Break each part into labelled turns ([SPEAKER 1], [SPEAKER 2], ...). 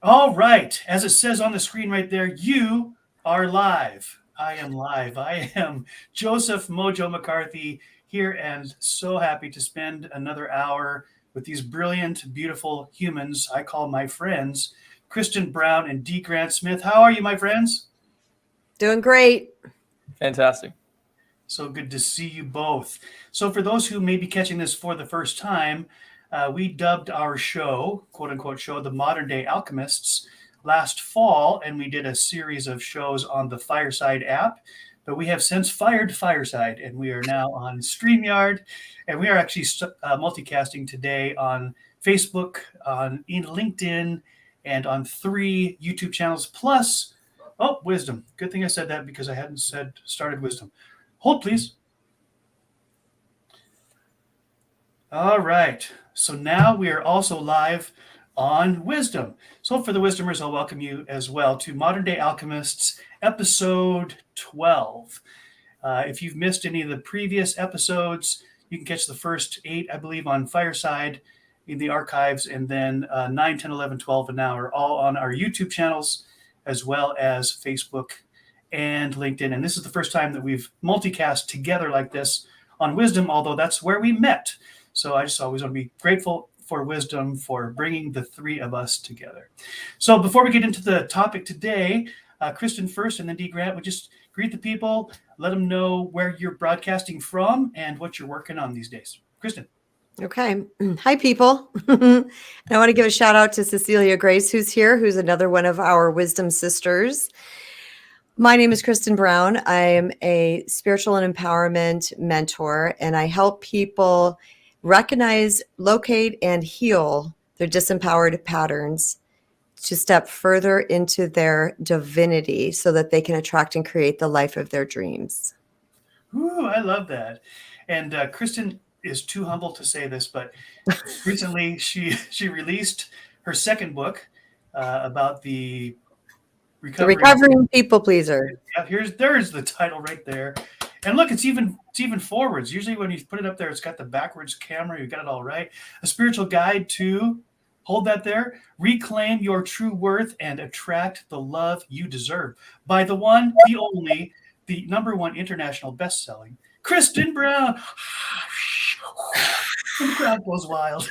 [SPEAKER 1] All right. As it says on the screen right there, you are live. I am live. I am Joseph Mojo McCarthy here and so happy to spend another hour with these brilliant, beautiful humans I call my friends, Kristen Brown and D. Grant Smith. How are you, my friends?
[SPEAKER 2] Doing great.
[SPEAKER 3] Fantastic.
[SPEAKER 1] So good to see you both. So, for those who may be catching this for the first time, we dubbed our show, quote unquote show, the Modern Day Alchemists last fall, and we did a series of shows on the Fireside app. But we have since fired Fireside, and we are now on StreamYard, and we are actually multicasting today on Facebook, on in LinkedIn, and on 3 YouTube channels plus. Oh, wisdom. Good thing I said that because I hadn't started wisdom. Hold, please. All right. So now we are also live on Wisdom. So for the Wisdomers, I'll welcome you as well to Modern Day Alchemists, episode 12. If you've missed any of the previous episodes, you can catch the first 8, I believe, on Fireside in the archives, and then 9, 10, 11, 12, and now are all on our YouTube channels, as well as Facebook and LinkedIn. And this is the first time that we've multicast together like this on Wisdom, although that's where we met. So I just always want to be grateful for Wisdom for bringing the 3 of us together. So before we get into the topic today, Kristen first and then D. Grant, would just greet the people, let them know where you're broadcasting from and what you're working on these days. Kristen.
[SPEAKER 2] Okay. Hi, people. And I want to give a shout out to Cecilia Grace, who's here, who's another one of our Wisdom sisters. My name is Kristen Brown. I am a spiritual and empowerment mentor, and I help people recognize, locate, and heal their disempowered patterns to step further into their divinity so that they can attract and create the life of their dreams.
[SPEAKER 1] Ooh, I love that. And Kristen is too humble to say this, but recently she released her second book about the
[SPEAKER 2] The recovering people pleaser.
[SPEAKER 1] Yeah, there's the title right there. And look, it's even forwards. Usually when you put it up there, it's got the backwards camera. You got it all right. A spiritual guide to, hold that there, reclaim your true worth and attract the love you deserve. By the one, the only, the #1 international best-selling, Kristen Brown. And the crowd goes wild.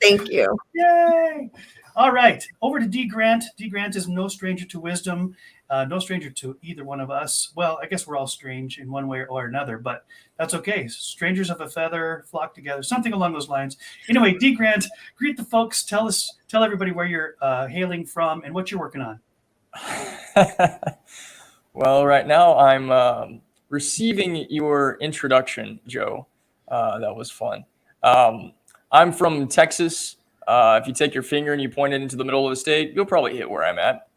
[SPEAKER 2] Thank you.
[SPEAKER 1] Yay! All right, over to D. Grant. D. Grant is no stranger to wisdom, no stranger to either one of us. Well, I guess we're all strange in one way or another, but that's okay. Strangers of a feather flock together, something along those lines. Anyway, D. Grant, greet the folks. Tell everybody where you're hailing from and what you're working on.
[SPEAKER 3] Well, right now I'm receiving your introduction, Joe. That was fun. I'm from Texas. If you take your finger and you point it into the middle of the state, you'll probably hit where I'm at.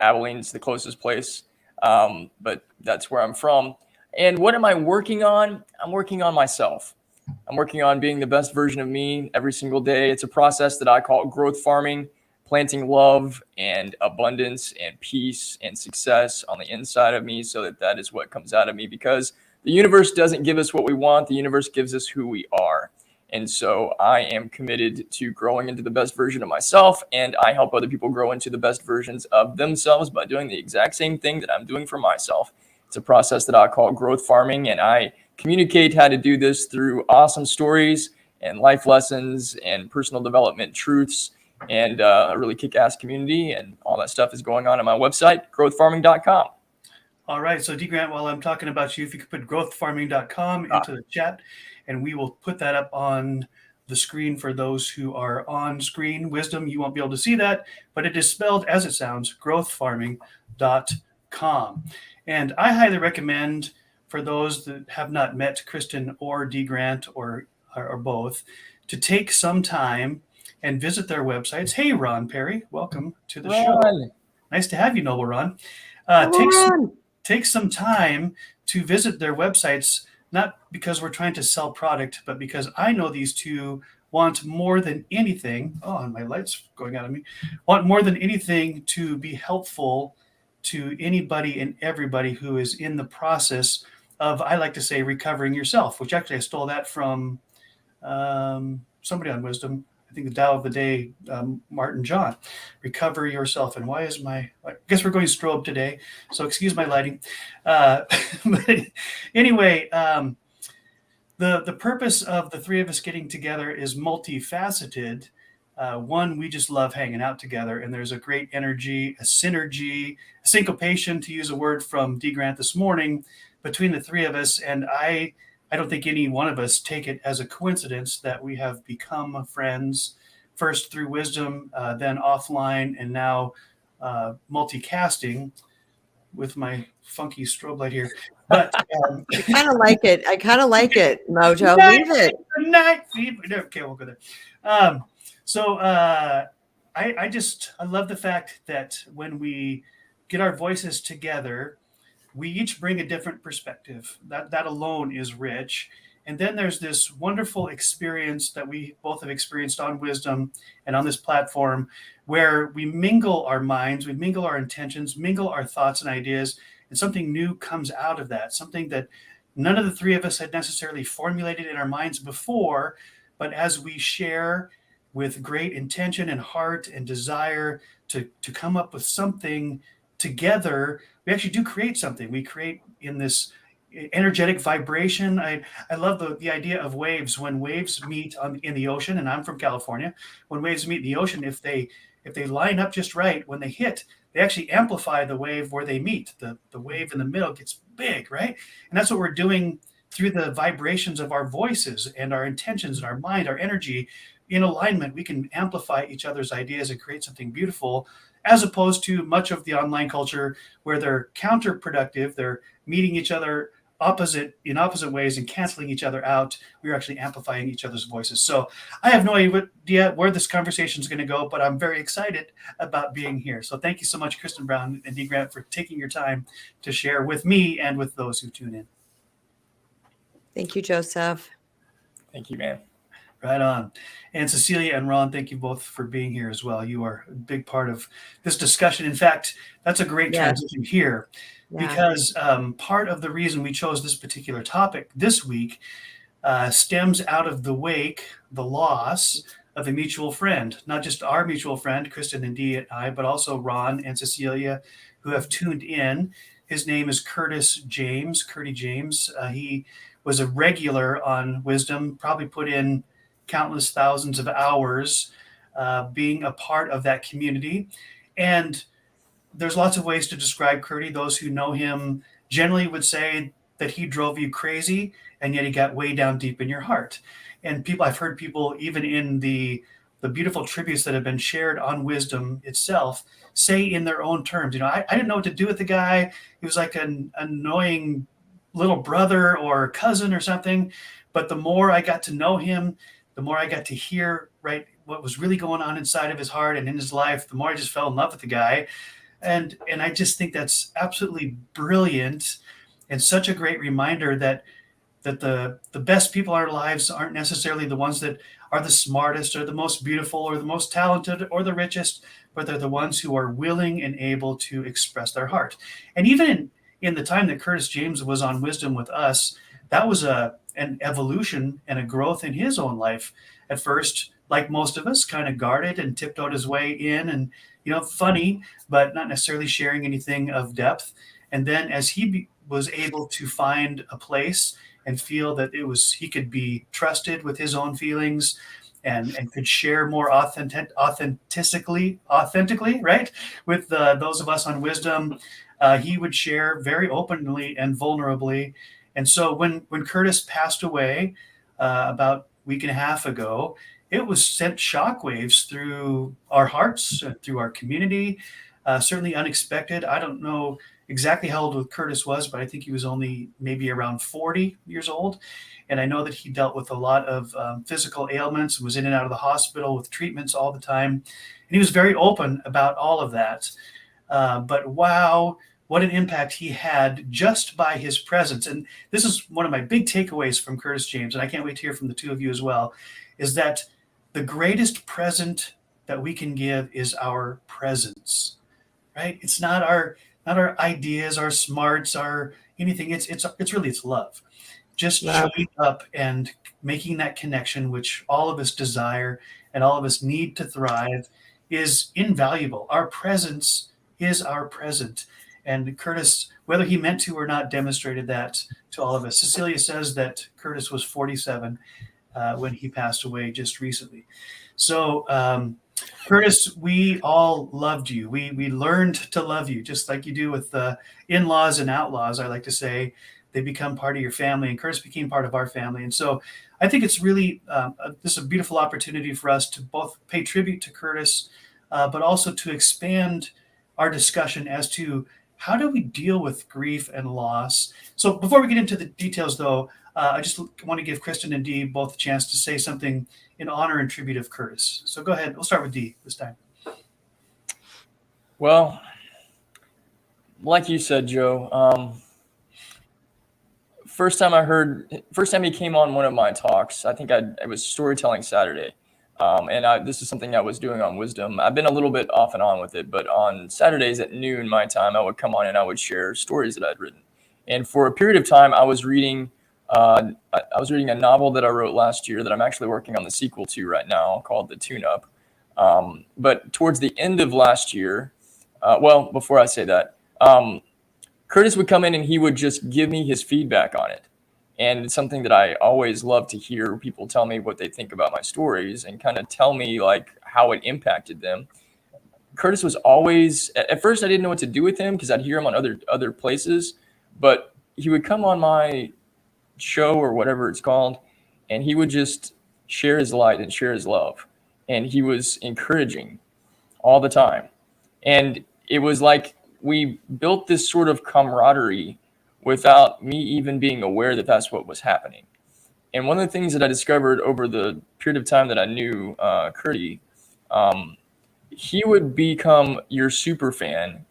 [SPEAKER 3] Abilene's the closest place, but that's where I'm from. And what am I working on? I'm working on myself. I'm working on being the best version of me every single day. It's a process that I call growth farming, planting love and abundance and peace and success on the inside of me so that is what comes out of me, because the universe doesn't give us what we want. The universe gives us who we are. And so I am committed to growing into the best version of myself, and I help other people grow into the best versions of themselves by doing the exact same thing that I'm doing for myself. It's a process that I call growth farming, and I communicate how to do this through awesome stories and life lessons and personal development truths and a really kick-ass community, and all that stuff is going on my website, growthfarming.com.
[SPEAKER 1] All right, so D. Grant, while I'm talking about you, if you could put growthfarming.com into the chat, and we will put that up on the screen for those who are on screen. Wisdom, you won't be able to see that, but it is spelled as it sounds, growthfarming.com. And I highly recommend, for those that have not met Kristen or D. Grant or both, to take some time and visit their websites. Hey, Ron Perry, welcome to the show. Nice to have you, Noble Ron. Take some time to visit their websites, not because we're trying to sell product, but because I know these two want more than anything. Oh, and my light's going out of me. Want more than anything to be helpful to anybody and everybody who is in the process of, I like to say, recovering yourself, which actually I stole that from somebody on Wisdom. I think the Tao of the Day, Martin John, recover yourself. And why is I guess we're going strobe today, so excuse my lighting. But anyway, the purpose of the three of us getting together is multifaceted. One, we just love hanging out together, and there's a great energy, a synergy, a syncopation, to use a word from D. Grant this morning, between the three of us. And I don't think any one of us take it as a coincidence that we have become friends, first through wisdom, then offline, and now multicasting with my funky strobe light here. But
[SPEAKER 2] I kind of like it. Mojo.
[SPEAKER 1] night,
[SPEAKER 2] Leave it.
[SPEAKER 1] night. Okay, we'll go there. So I love the fact that when we get our voices together, we each bring a different perspective. That alone is rich. And then there's this wonderful experience that we both have experienced on Wisdom and on this platform, where we mingle our minds, we mingle our intentions, mingle our thoughts and ideas, and something new comes out of that, something that none of the three of us had necessarily formulated in our minds before. But as we share with great intention and heart and desire to come up with something together, we actually do create something. We create in this energetic vibration. I love the idea of waves. When waves meet in the ocean, and I'm from California, when waves meet in the ocean, if they line up just right, when they hit, they actually amplify the wave where they meet. The wave in the middle gets big, right? And that's what we're doing through the vibrations of our voices and our intentions and our mind, our energy. In alignment, we can amplify each other's ideas and create something beautiful, as opposed to much of the online culture where they're counterproductive. They're meeting each other in opposite ways and canceling each other out. We're actually amplifying each other's voices. So I have no idea where this conversation is going to go, but I'm very excited about being here. So thank you so much, Kristen Brown and D. Grant, for taking your time to share with me and with those who tune in.
[SPEAKER 2] Thank you, Joseph.
[SPEAKER 3] Thank you, man.
[SPEAKER 1] Right on. And Cecilia and Ron, thank you both for being here as well. You are a big part of this discussion. In fact, that's a great transition here, because part of the reason we chose this particular topic this week stems out of the loss of a mutual friend, not just our mutual friend, Kristen and Dee and I, but also Ron and Cecilia, who have tuned in. His name is Curdy James. He was a regular on Wisdom, probably put in countless thousands of hours being a part of that community. And there's lots of ways to describe Curdy. Those who know him generally would say that he drove you crazy, and yet he got way down deep in your heart. And I've heard people, even in the beautiful tributes that have been shared on Wisdom itself, say in their own terms, I didn't know what to do with the guy. He was like an annoying little brother or cousin or something. But the more I got to know him, the more I got to hear what was really going on inside of his heart and in his life, the more I just fell in love with the guy. And I just think that's absolutely brilliant, and such a great reminder that the best people in our lives aren't necessarily the ones that are the smartest or the most beautiful or the most talented or the richest, but they're the ones who are willing and able to express their heart. And even in the time that Curtis James was on Wisdom with us, that was an evolution and a growth in his own life. At first, like most of us, kind of guarded and tiptoed his way in, and funny, but not necessarily sharing anything of depth. And then as he was able to find a place and feel that he could be trusted with his own feelings and could share more authentically, right, with those of us on Wisdom, he would share very openly and vulnerably. And so when Curtis passed away about a week and a half ago, it was sent shockwaves through our hearts, through our community, certainly unexpected. I don't know exactly how old Curtis was, but I think he was only maybe around 40 years old. And I know that he dealt with a lot of physical ailments, was in and out of the hospital with treatments all the time. And he was very open about all of that. But wow, what an impact he had just by his presence. And this is one of my big takeaways from Curtis James, and I can't wait to hear from the two of you as well, is that the greatest present that we can give is our presence, right? It's not our ideas, our smarts, our anything. It's really love. Just showing up and making that connection, which all of us desire, and all of us need to thrive is invaluable. Our presence is our present. And Curtis, whether he meant to or not, demonstrated that to all of us. Cecilia says that Curtis was 47 when he passed away just recently. So, Curtis, we all loved you. We learned to love you, just like you do with in-laws and outlaws. I like to say they become part of your family, and Curtis became part of our family. And so I think it's really this is a beautiful opportunity for us to both pay tribute to Curtis, but also to expand our discussion as to how do we deal with grief and loss. So before we get into the details, though, I just want to give Kristen and Dee both a chance to say something in honor and tribute of Curtis. So go ahead. We'll start with Dee this time.
[SPEAKER 3] Well, like you said, Joe, first time he came on one of my talks, I think it was Storytelling Saturday. This is something I was doing on Wisdom. I've been a little bit off and on with it, but on Saturdays at noon my time, I would come on and I would share stories that I'd written. And for a period of time, I was reading a novel that I wrote last year that I'm actually working on the sequel to right now called The Tune-Up. But towards the end of last year, before I say that, Curtis would come in and he would just give me his feedback on it. And it's something that I always love to hear people tell me what they think about my stories and kind of tell me like how it impacted them. Curtis was always, at first I didn't know what to do with him because I'd hear him on other places, but he would come on my show or whatever it's called, and he would just share his light and share his love. And he was encouraging all the time. And it was like we built this sort of camaraderie without me even being aware that that's what was happening. And one of the things that I discovered over the period of time that I knew Curdy, he would become your super fan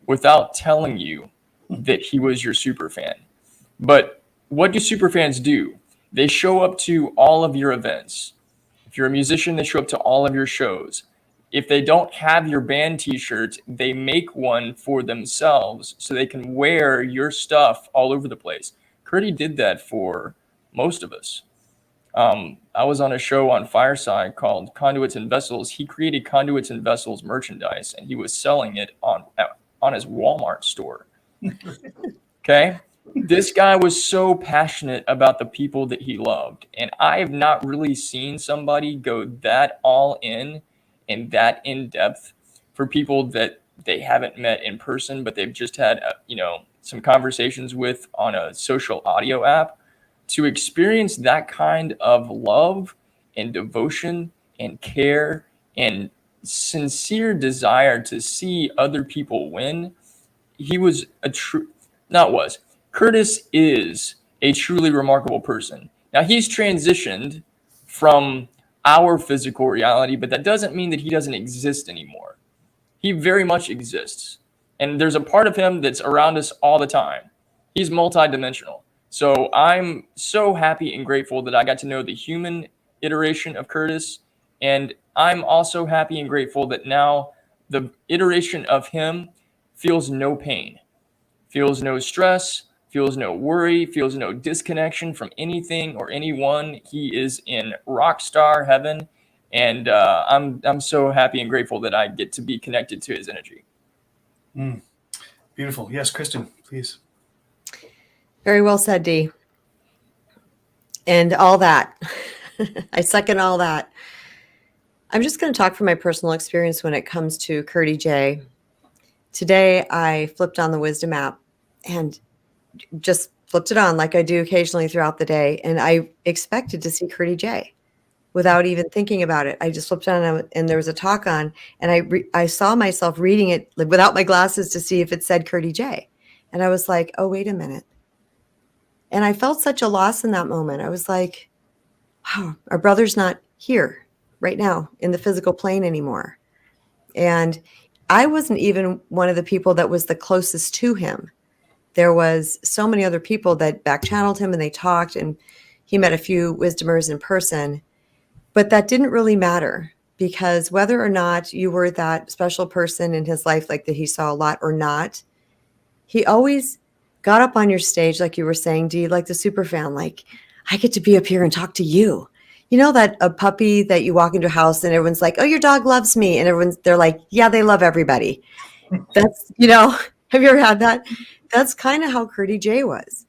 [SPEAKER 3] without telling you that he was your super fan. But what do super fans do? They show up to all of your events. If you're a musician, they show up to all of your shows. If they don't have your band t-shirt, they make one for themselves so they can wear your stuff all over the place. Curdy did that for most of us. I was on a show on Fireside called Conduits and Vessels. He created Conduits and Vessels merchandise, and he was selling it on his Walmart store. Okay? This guy was so passionate about the people that he loved. And I have not really seen somebody go that all in and that in depth for people that they haven't met in person, but they've just had, some conversations with on a social audio app. To experience that kind of love and devotion and care and sincere desire to see other people win, Curtis is a truly remarkable person. Now he's transitioned from our physical reality, but that doesn't mean that he doesn't exist anymore. He very much exists. And there's a part of him that's around us all the time. He's multidimensional. So I'm so happy and grateful that I got to know the human iteration of Curtis. And I'm also happy and grateful that now the iteration of him feels no pain, feels no stress, feels no worry, feels no disconnection from anything or anyone. He is in rock star heaven. And I'm so happy and grateful that I get to be connected to his energy.
[SPEAKER 1] Beautiful. Yes, Kristen, please.
[SPEAKER 2] Very well said, Dee. And all that. I second all that. I'm just going to talk from my personal experience when it comes to Curdy J. Today, I flipped on the Wisdom app and just flipped it on like I do occasionally throughout the day. And I expected to see Curdy J without even thinking about it. I just flipped on and there was a talk on, and I saw myself reading it without my glasses to see if it said Curdy J. And I was like, oh, wait a minute. And I felt such a loss in that moment. I was like, wow, our brother's not here right now in the physical plane anymore. And I wasn't even one of the people that was the closest to him. There was so many other people that back channeled him and they talked, and he met a few Wisdomers in person. But that didn't really matter, because whether or not you were that special person in his life, like that he saw a lot or not, he always got up on your stage, like you were saying, Dee, like the super fan, like, I get to be up here and talk to you. You know that a puppy that you walk into a house and everyone's like, "Oh, your dog loves me," and they're like, "Yeah, they love everybody." That's, have you ever had that? That's kind of how Curdy J was.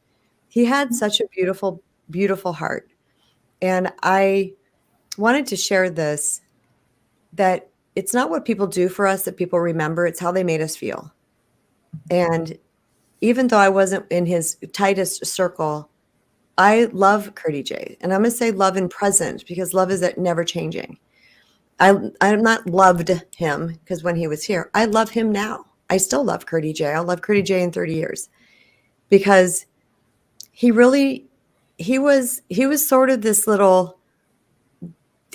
[SPEAKER 2] He had such a beautiful, beautiful heart. And I wanted to share this, that it's not what people do for us that people remember, it's how they made us feel. And even though I wasn't in his tightest circle, I love Curdy J. And I'm going to say love in present, because love is never changing. I'm not loved him because when he was here, I love him now. I still love Curdy J. I'll love Curdy J in 30 years, because he was sort of this little,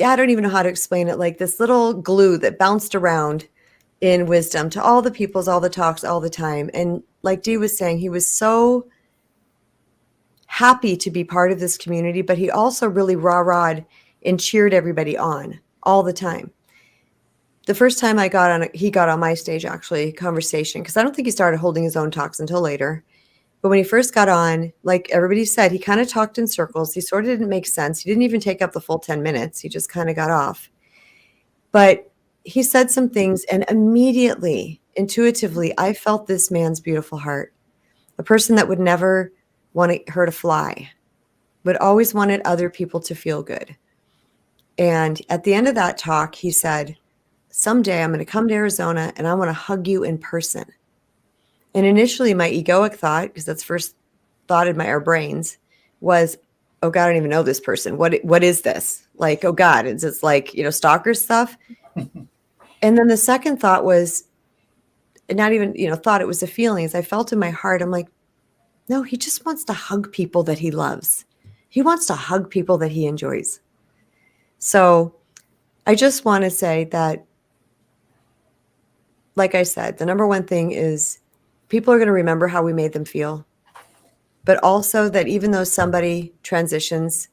[SPEAKER 2] I don't even know how to explain it, like this little glue that bounced around in wisdom to all the peoples, all the talks, all the time. And like Dee was saying, he was so happy to be part of this community, but he also really rah-rahed and cheered everybody on all the time. The first time he got on my stage, actually, conversation, because I don't think he started holding his own talks until later. But when he first got on, like everybody said, he kind of talked in circles. He sort of didn't make sense. He didn't even take up the full 10 minutes. He just kind of got off. But he said some things, and immediately, intuitively, I felt this man's beautiful heart. A person that would never want her to fly, but always wanted other people to feel good. And at the end of that talk, he said, "Someday I'm going to come to Arizona and I want to hug you in person." And initially my egoic thought, because that's first thought in our brains, was, "Oh God, I don't even know this person. What is this? Like, oh God, is this like, stalker stuff?" And then the second thought was not even, thought, it was a feeling. As I felt in my heart, I'm like, no, he just wants to hug people that he loves. He wants to hug people that he enjoys. So I just want to say that, like I said, the number one thing is people are going to remember how we made them feel, but also that even though somebody transitions,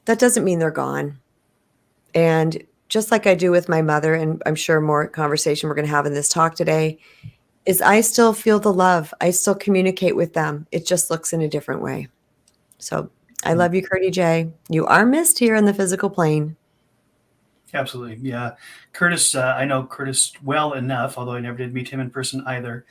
[SPEAKER 2] that doesn't mean they're gone. And just like I do with my mother, and I'm sure more conversation we're going to have in this talk today, is I still feel the love. I still communicate with them. It just looks in a different way. So I love you, Curdy J. You are missed here in the physical plane.
[SPEAKER 1] Absolutely. Yeah. Curtis, I know Curtis well enough, although I never did meet him in person either.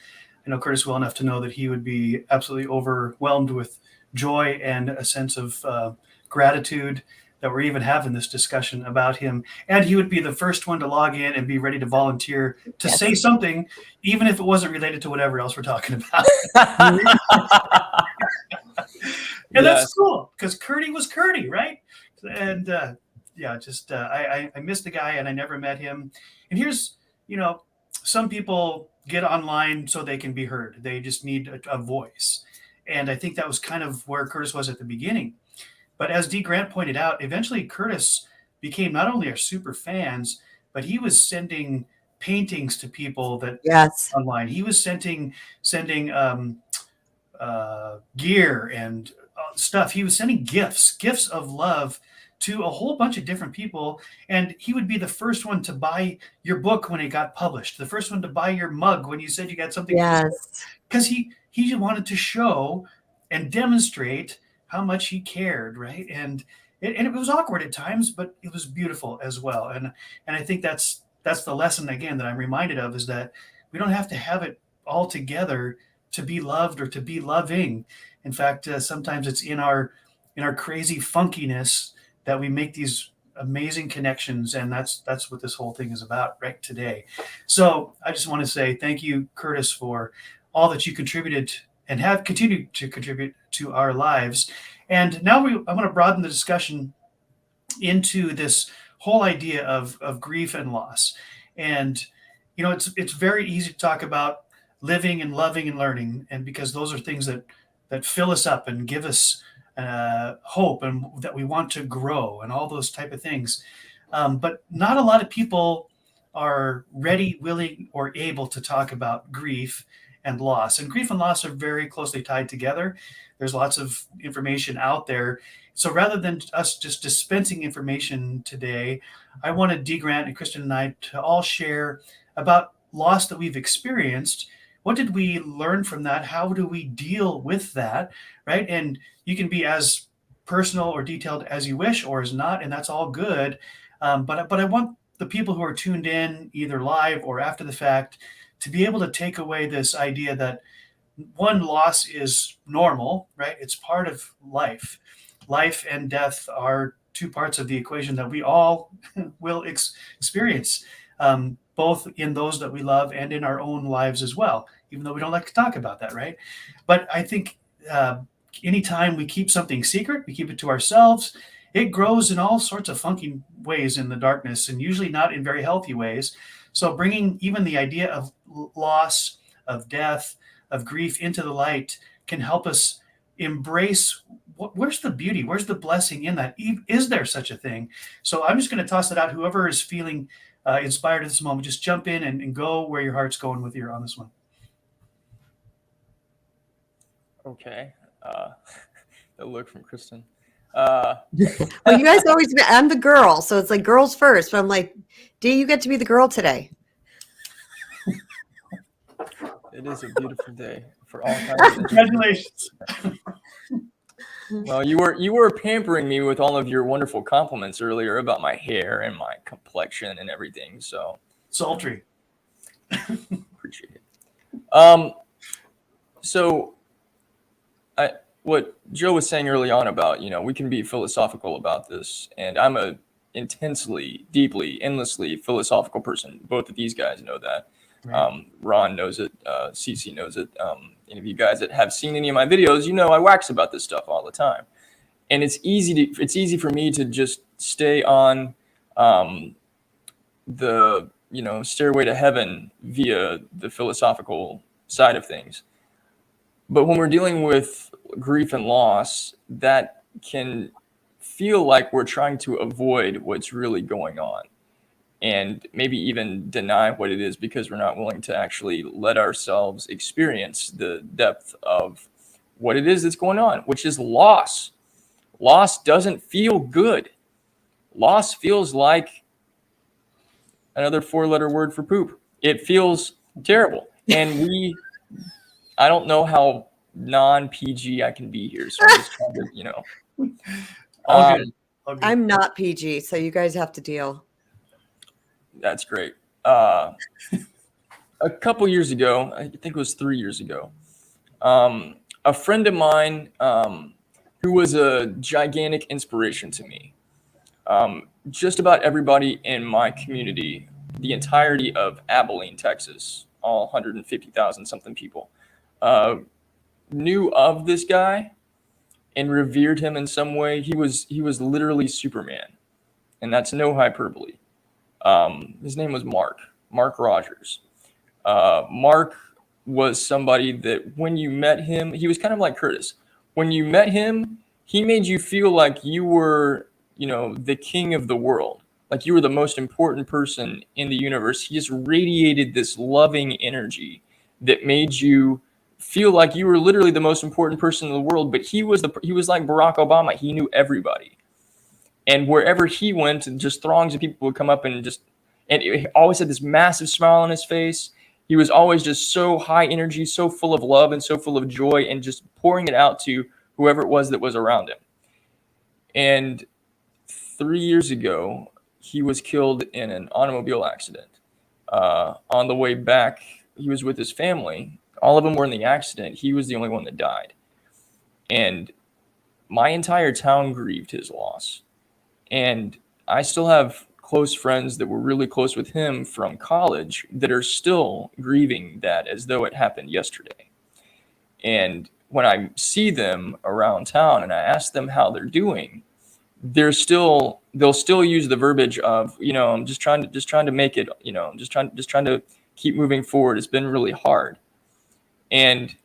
[SPEAKER 1] I know Curtis well enough to know that he would be absolutely overwhelmed with joy and a sense of gratitude that we're even having this discussion about him. And he would be the first one to log in and be ready to volunteer to
[SPEAKER 2] Yes.
[SPEAKER 1] say something, even if it wasn't related to whatever else we're talking about. And that's cool, because Curdy was Curdy, right? And I missed the guy and I never met him. And here's, some people get online so they can be heard. They just need a voice. And I think that was kind of where Curtis was at the beginning. But as Dee Grant pointed out, eventually Curtis became not only our super fans, but he was sending paintings to people that
[SPEAKER 2] Yes.
[SPEAKER 1] online. He was sending gear and stuff. He was sending gifts of love to a whole bunch of different people. And he would be the first one to buy your book when it got published, the first one to buy your mug when you said you got something.
[SPEAKER 2] Yes.
[SPEAKER 1] Because he wanted to show and demonstrate how much he cared, right? And it was awkward at times, but it was beautiful as well. And I think that's the lesson, again, that I'm reminded of, is that we don't have to have it all together to be loved or to be loving. In fact, sometimes it's in our crazy funkiness that we make these amazing connections, and that's what this whole thing is about right today. So I just want to say thank you, Curtis, for all that you contributed and have continued to contribute to our lives. And now I want to broaden the discussion into this whole idea of grief and loss. And it's very easy to talk about living and loving and learning, and because those are things that fill us up and give us hope, and that we want to grow, and all those type of things. But not a lot of people are ready, willing, or able to talk about grief and loss. And grief and loss are very closely tied together. There's lots of information out there. So rather than us just dispensing information today, I wanted Dee Grant and Kristen and I to all share about loss that we've experienced. What did we learn from that? How do we deal with that, right? And you can be as personal or detailed as you wish, or is not, and that's all good. But I want the people who are tuned in, either live or after the fact, to be able to take away this idea that one, loss is normal, right? It's part of life. Life and death are two parts of the equation that we all will experience, both in those that we love and in our own lives as well, even though we don't like to talk about that, right? But I think anytime we keep something secret, we keep it to ourselves, it grows in all sorts of funky ways in the darkness, and usually not in very healthy ways. So bringing even the idea of loss, of death, of grief into the light can help us embrace where's the beauty, where's the blessing in that. Is there such a thing? So I'm just going to toss it out. Whoever is feeling inspired at this moment, just jump in and go where your heart's going with you on this one.
[SPEAKER 3] Okay. The look from Kristen.
[SPEAKER 2] Well, you guys always, I'm the girl, so it's like girls first. But I'm like, Dee, you get to be the girl today.
[SPEAKER 3] It is a beautiful day for all kinds of
[SPEAKER 1] Congratulations.
[SPEAKER 3] Well, you were pampering me with all of your wonderful compliments earlier about my hair and my complexion and everything. So
[SPEAKER 1] Sultry.
[SPEAKER 3] appreciate it. So what Joe was saying early on about, we can be philosophical about this, and I'm a intensely, deeply, endlessly philosophical person. Both of these guys know that. Right. Ron knows it. Cece knows it. Any of you guys that have seen any of my videos, I wax about this stuff all the time. And it's easy for me to just stay on the stairway to heaven via the philosophical side of things. But when we're dealing with grief and loss, that can feel like we're trying to avoid what's really going on, and maybe even deny what it is because we're not willing to actually let ourselves experience the depth of what it is that's going on, which is loss. Loss doesn't feel good. Loss feels like another 4-letter word for poop. It feels terrible. And I don't know how non-PG I can be here. So I'm just trying to,
[SPEAKER 1] All good.
[SPEAKER 2] I'm not PG, so you guys have to deal.
[SPEAKER 3] That's great. A couple years ago, I think it was 3 years ago, a friend of mine who was a gigantic inspiration to me, just about everybody in my community, the entirety of Abilene, Texas, all 150,000 something people, knew of this guy and revered him in some way. He was literally Superman, and that's no hyperbole. His name was Mark Rogers. Mark was somebody that when you met him, he was kind of like Curtis. When you met him, he made you feel like you were, the king of the world, like you were the most important person in the universe. He just radiated this loving energy that made you feel like you were literally the most important person in the world. But he was like Barack Obama. He knew everybody. And wherever he went, just throngs of people would come up and he always had this massive smile on his face. He was always just so high energy, so full of love and so full of joy, and just pouring it out to whoever it was that was around him. And 3 years ago, he was killed in an automobile accident. On the way back, he was with his family. All of them were in the accident. He was the only one that died. And my entire town grieved his loss. And I still have close friends that were really close with him from college that are still grieving that as though it happened yesterday. And when I see them around town and I ask them how they're doing, they'll still use the verbiage of, I'm just trying to make it, just trying to keep moving forward. It's been really hard. And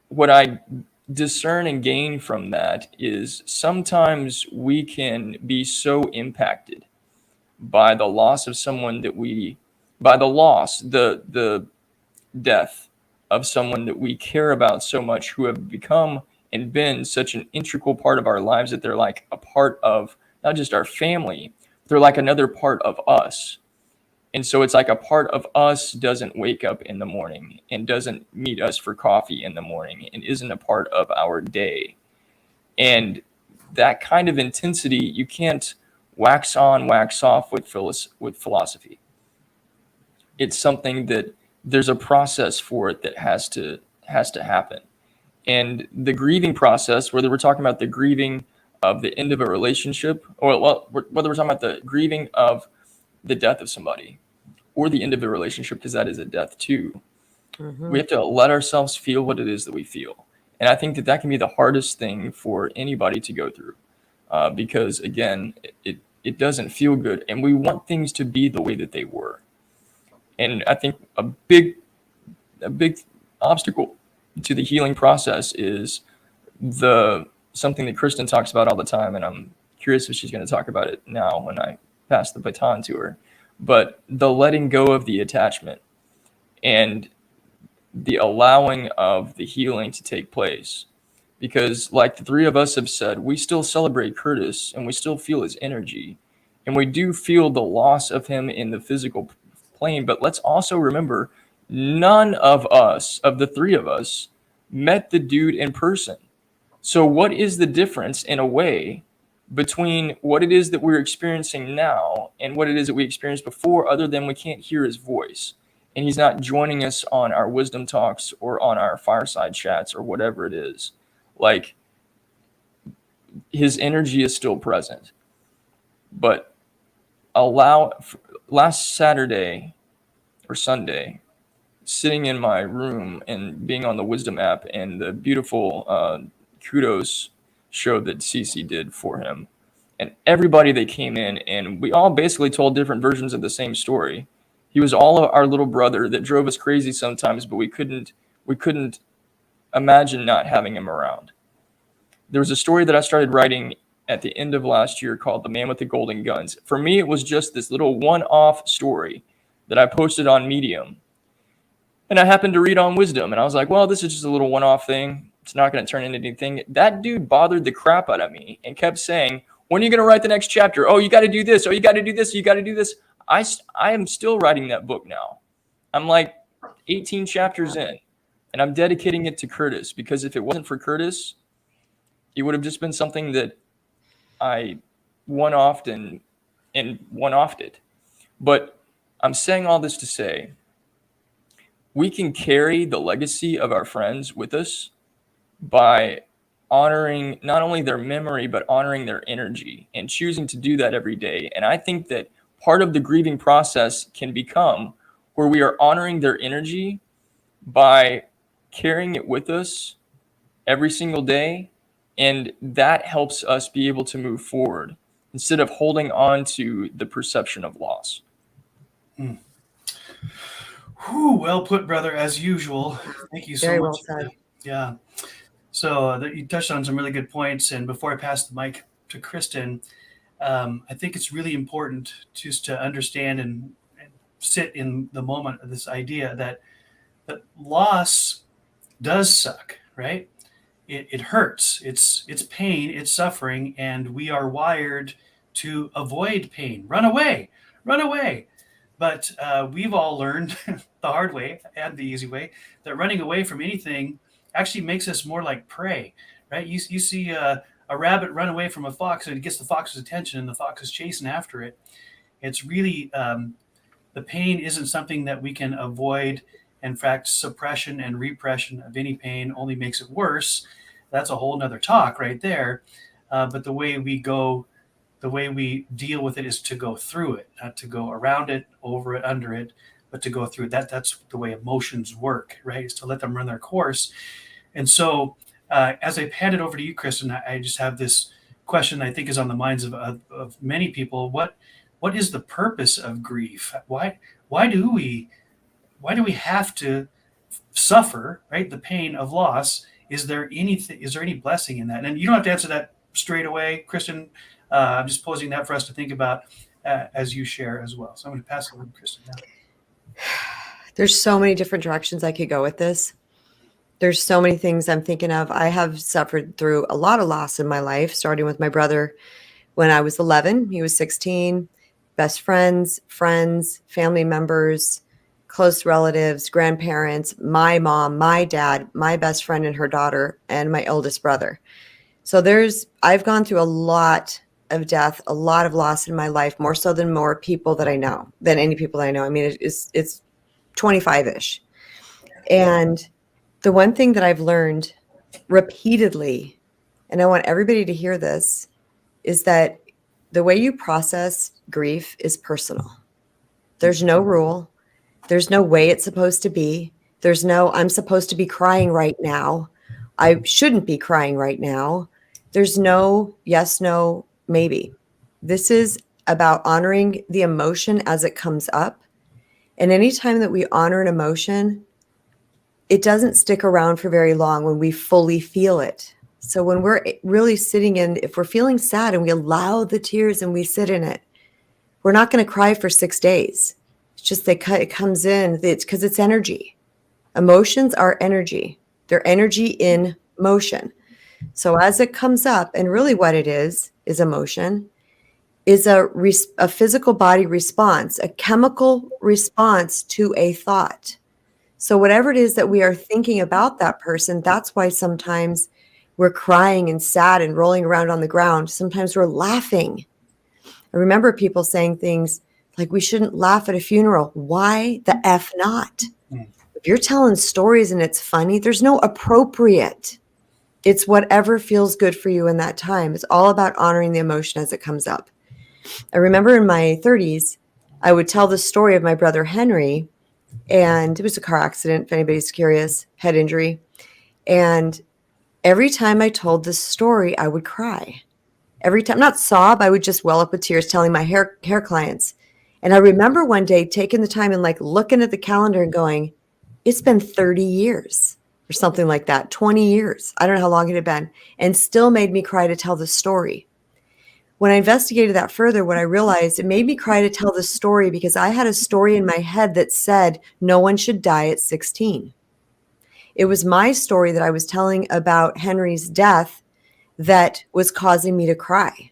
[SPEAKER 3] what I discern and gain from that is sometimes we can be so impacted by the loss of someone the death of someone that we care about so much, who have become and been such an integral part of our lives, that they're like a part of not just our family, they're like another part of us. And so it's like a part of us doesn't wake up in the morning and doesn't meet us for coffee in the morning and isn't a part of our day. And that kind of intensity, you can't wax on, wax off with philosophy. It's something that there's a process for it that has to happen. And the grieving process, whether we're talking about the grieving of the end of a relationship, or whether we're talking about the grieving of the death of somebody or the end of the relationship, because that is a death too, we have to let ourselves feel what it is that we feel. And I think that can be the hardest thing for anybody to go through, because again, it doesn't feel good, and we want things to be the way that they were. And I think a big obstacle to the healing process is something that Kristen talks about all the time, and I'm curious if she's going to talk about it now when I pass the baton to her. But the letting go of the attachment and the allowing of the healing to take place. Because like the three of us have said, we still celebrate Curtis and we still feel his energy. And we do feel the loss of him in the physical plane. But let's also remember, none of us, of the three of us, met the dude in person. So what is the difference in a way between what it is that we're experiencing now and what it is that we experienced before, other than we can't hear his voice? And he's not joining us on our wisdom talks or on our fireside chats or whatever it is. Like, his energy is still present. But last Saturday or Sunday, sitting in my room and being on the wisdom app and the beautiful kudos show that Cece did for him, and everybody that came in, and we all basically told different versions of the same story. He was all of our little brother that drove us crazy sometimes, but we couldn't imagine not having him around. There was a story that I started writing at the end of last year called The Man with the Golden Guns. For me, it was just this little one-off story that I posted on Medium. And I happened to read on Wisdom, and I was like, well, this is just a little one-off thing. It's not going to turn into anything. That dude bothered the crap out of me and kept saying, when are you going to write the next chapter? Oh, you got to do this. Oh, you got to do this. You got to do this. I am still writing that book now. I'm like 18 chapters in, and I'm dedicating it to Curtis, because if it wasn't for Curtis, it would have just been something that I one-offed and one-offed it. But I'm saying all this to say, we can carry the legacy of our friends with us by honoring not only their memory, but honoring their energy and choosing to do that every day. And I think that part of the grieving process can become where we are honoring their energy by carrying it with us every single day. And that helps us be able to move forward instead of holding on to the perception of loss.
[SPEAKER 1] Well put, brother, as usual. Thank you so
[SPEAKER 2] Very
[SPEAKER 1] much.
[SPEAKER 2] well said.
[SPEAKER 1] Yeah. So you touched on some really good points. And before I pass the mic to Kristen, I think it's really important just to understand and sit in the moment of this idea that loss does suck, right? It hurts. It's pain, it's suffering, and we are wired to avoid pain. Run away. But we've all learned the hard way and the easy way that running away from anything actually makes us more like prey, right? You see a rabbit run away from a fox, and it gets the fox's attention, and the fox is chasing after it. It's really the pain isn't something that we can avoid. In fact, suppression and repression of any pain only makes it worse. That's a whole nother talk right there. But the way we deal with it is to go through it, not to go around it, over it, under it, but to go through it. That's the way emotions work, right? Is to let them run their course. And so as I hand it over to you, Kristen, I just have this question I think is on the minds of many people. What is the purpose of grief? Why do we have to suffer, right? The pain of loss. Is there any blessing in that? And you don't have to answer that straight away, Kristen. I'm just posing that for us to think about as you share as well. So I'm going to pass it over to Kristen now.
[SPEAKER 2] There's so many different directions I could go with this. There's so many things I'm thinking of. I have suffered through a lot of loss in my life, starting with my brother when I was 11. He was 16. Best friends, family members, close relatives, grandparents, my mom, my dad, my best friend and her daughter, and my oldest brother. So I've gone through a lot of death, a lot of loss in my life, more so than more people that I know, than any people that I know. I mean, it's 25-ish. And the one thing that I've learned repeatedly, and I want everybody to hear this, is that the way you process grief is personal. There's no rule. There's no way it's supposed to be. There's no, I'm supposed to be crying right now. I shouldn't be crying right now. There's no yes, no, maybe. This is about honoring the emotion as it comes up. And anytime that we honor an emotion, it doesn't stick around for very long when we fully feel it. So when we're really sitting in, if we're feeling sad and we allow the tears and we sit in it, we're not going to cry for 6 days. It's just it comes in. It's because it's energy. Emotions are energy. They're energy in motion. So as it comes up, and really what it is emotion, is a physical body response, a chemical response to a thought. So whatever it is that we are thinking about that person, that's why sometimes we're crying and sad and rolling around on the ground. Sometimes we're laughing. I remember people saying things like, we shouldn't laugh at a funeral. Why the F not? If you're telling stories and it's funny, there's no appropriate. It's whatever feels good for you in that time. It's all about honoring the emotion as it comes up. I remember in my 30s, I would tell the story of my brother Henry, and it was a car accident, if anybody's curious, head injury. And every time I told this story, I would cry. Every time, not sob, I would just well up with tears telling my hair clients. And I remember one day taking the time and like looking at the calendar and going, it's been 30 years or something like that, 20 years. I don't know how long it had been, and still made me cry to tell the story. When I investigated that further, what I realized, it made me cry to tell the story because I had a story in my head that said no one should die at 16. It was my story that I was telling about Henry's death that was causing me to cry.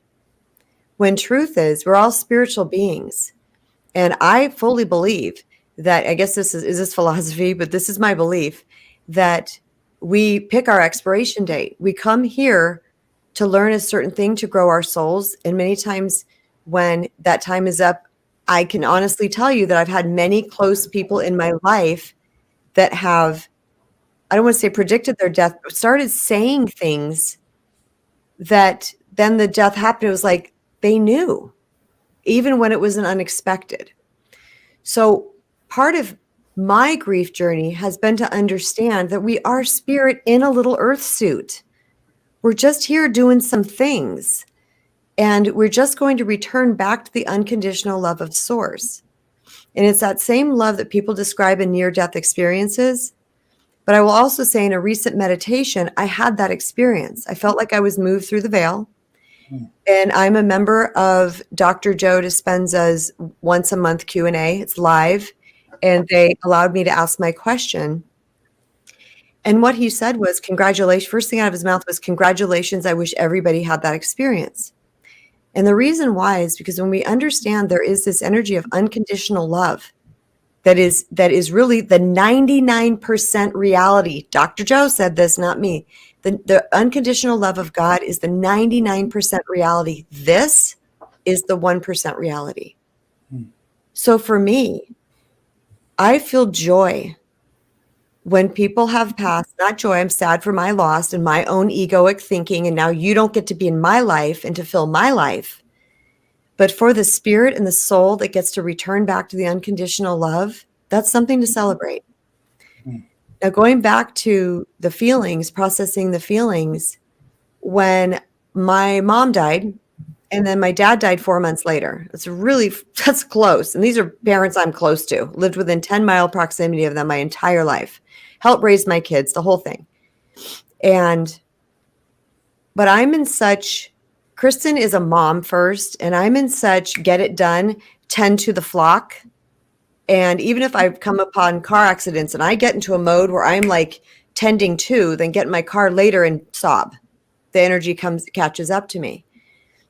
[SPEAKER 2] When truth is, we're all spiritual beings. And I fully believe that, I guess this is this philosophy, but this is my belief, that we pick our expiration date. We come here to learn a certain thing, to grow our souls. And many times when that time is up, I can honestly tell you that I've had many close people in my life that have, I don't want to say predicted their death, but started saying things that then the death happened. It was like they knew, even when it was an unexpected. So part of my grief journey has been to understand that we are spirit in a little earth suit. We're just here doing some things, and we're just going to return back to the unconditional love of source. And it's that same love that people describe in near-death experiences. But I will also say in a recent meditation, I had that experience. I felt like I was moved through the veil. And I'm a member of Dr. Joe Dispenza's once a month Q&A. It's live. And they allowed me to ask my question. And what he said was, congratulations. First thing out of his mouth was, congratulations. I wish everybody had that experience. And the reason why is because when we understand there is this energy of unconditional love that is really the 99% reality. Dr. Joe said this, not me. The unconditional love of God is the 99% reality. This is the 1% reality. So for me, I feel joy when people have passed, not joy, I'm sad for my loss and my own egoic thinking, and now you don't get to be in my life and to fill my life. But for the spirit and the soul that gets to return back to the unconditional love, that's something to celebrate. Now, going back to the feelings, processing the feelings, when my mom died and then my dad died 4 months later, that's close. And these are parents I'm close to, lived within 10-mile proximity of them my entire life, helped raise my kids, the whole thing. But I'm in such, Kristen is a mom first, and I'm in such get it done, tend to the flock. And even if I come upon car accidents and I get into a mode where I'm like tending to, then get in my car later and sob, the energy catches up to me.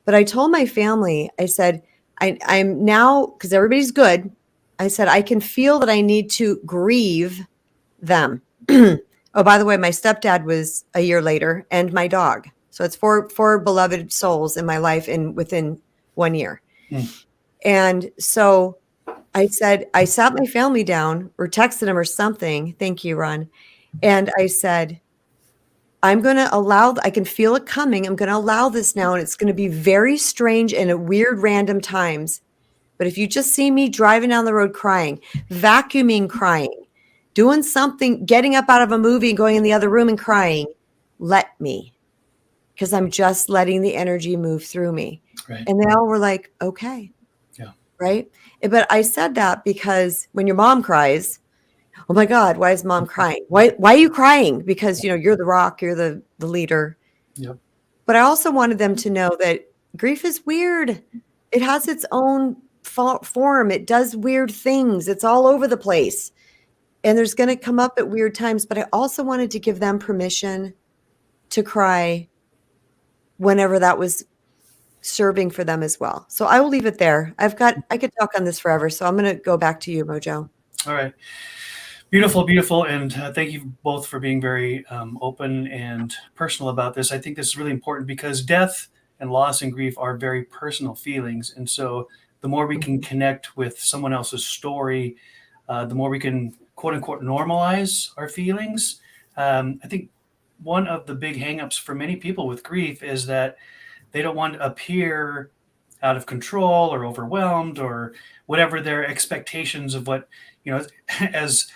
[SPEAKER 2] But I told my family, I said, I'm now, because everybody's good, I said, I can feel that I need to grieve them. Oh, by the way, my stepdad was a year later, and my dog. So it's four beloved souls in my life within 1 year.
[SPEAKER 1] Hmm.
[SPEAKER 2] And so I said, I sat my family down or texted them or something. Thank you, Ron. And I said, I'm going to I can feel it coming. I'm going to allow this now. And it's going to be very strange and at weird random times. But if you just see me driving down the road crying, vacuuming, crying, doing something, getting up out of a movie and going in the other room and crying, let me, because I'm just letting the energy move through me.
[SPEAKER 1] Right.
[SPEAKER 2] And they all were like, okay.
[SPEAKER 1] Yeah.
[SPEAKER 2] Right. But I said that because when your mom cries, oh my God, why is mom crying? Why are you crying? Because, you're the rock, you're the leader.
[SPEAKER 1] Yep.
[SPEAKER 2] But I also wanted them to know that grief is weird. It has its own form. It does weird things. It's all over the place. And there's going to come up at weird times. But I also wanted to give them permission to cry whenever that was serving for them as well. So I will leave it there. I could talk on this forever. So I'm going to go back to you, Mojo.
[SPEAKER 1] All right. Beautiful, beautiful. And thank you both for being very open and personal about this. I think this is really important because death and loss and grief are very personal feelings. And so the more we can connect with someone else's story, the more we can, quote unquote, normalize our feelings. I think one of the big hangups for many people with grief is that they don't want to appear out of control or overwhelmed or whatever their expectations of what, as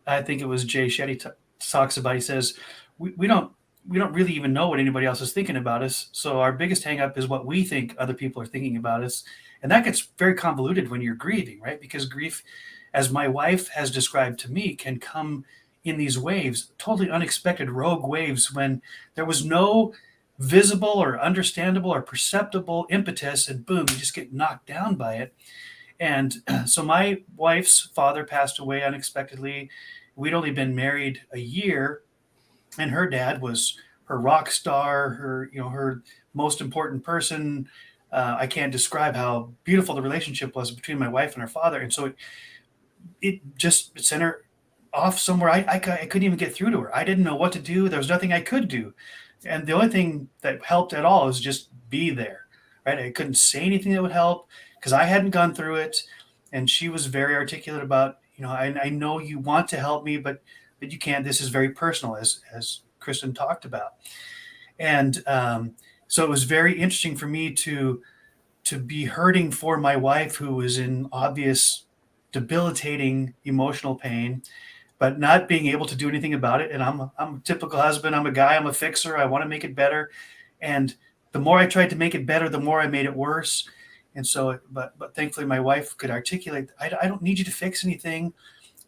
[SPEAKER 1] I think it was Jay Shetty talks about, he says, we don't really even know what anybody else is thinking about us. So our biggest hang up is what we think other people are thinking about us. And that gets very convoluted when you're grieving, right? Because grief, as my wife has described to me, can come in these waves, totally unexpected rogue waves when there was no visible or understandable or perceptible impetus, and boom, you just get knocked down by it. And so my wife's father passed away unexpectedly. We'd only been married a year, and her dad was her rock star, her most important person. I can't describe how beautiful the relationship was between my wife and her father. And so it just sent her off somewhere. I couldn't even get through to her. I didn't know what to do. There was nothing I could do. And the only thing that helped at all was just be there, right? I couldn't say anything that would help because I hadn't gone through it. And she was very articulate about, I know you want to help me, but you can't. This is very personal, as Kristen talked about. And so it was very interesting for me to be hurting for my wife, who was in obvious debilitating emotional pain, but not being able to do anything about it. And I'm a typical husband. I'm a guy. I'm a fixer. I want to make it better. And the more I tried to make it better, the more I made it worse. And so, but thankfully, my wife could articulate, I don't need you to fix anything.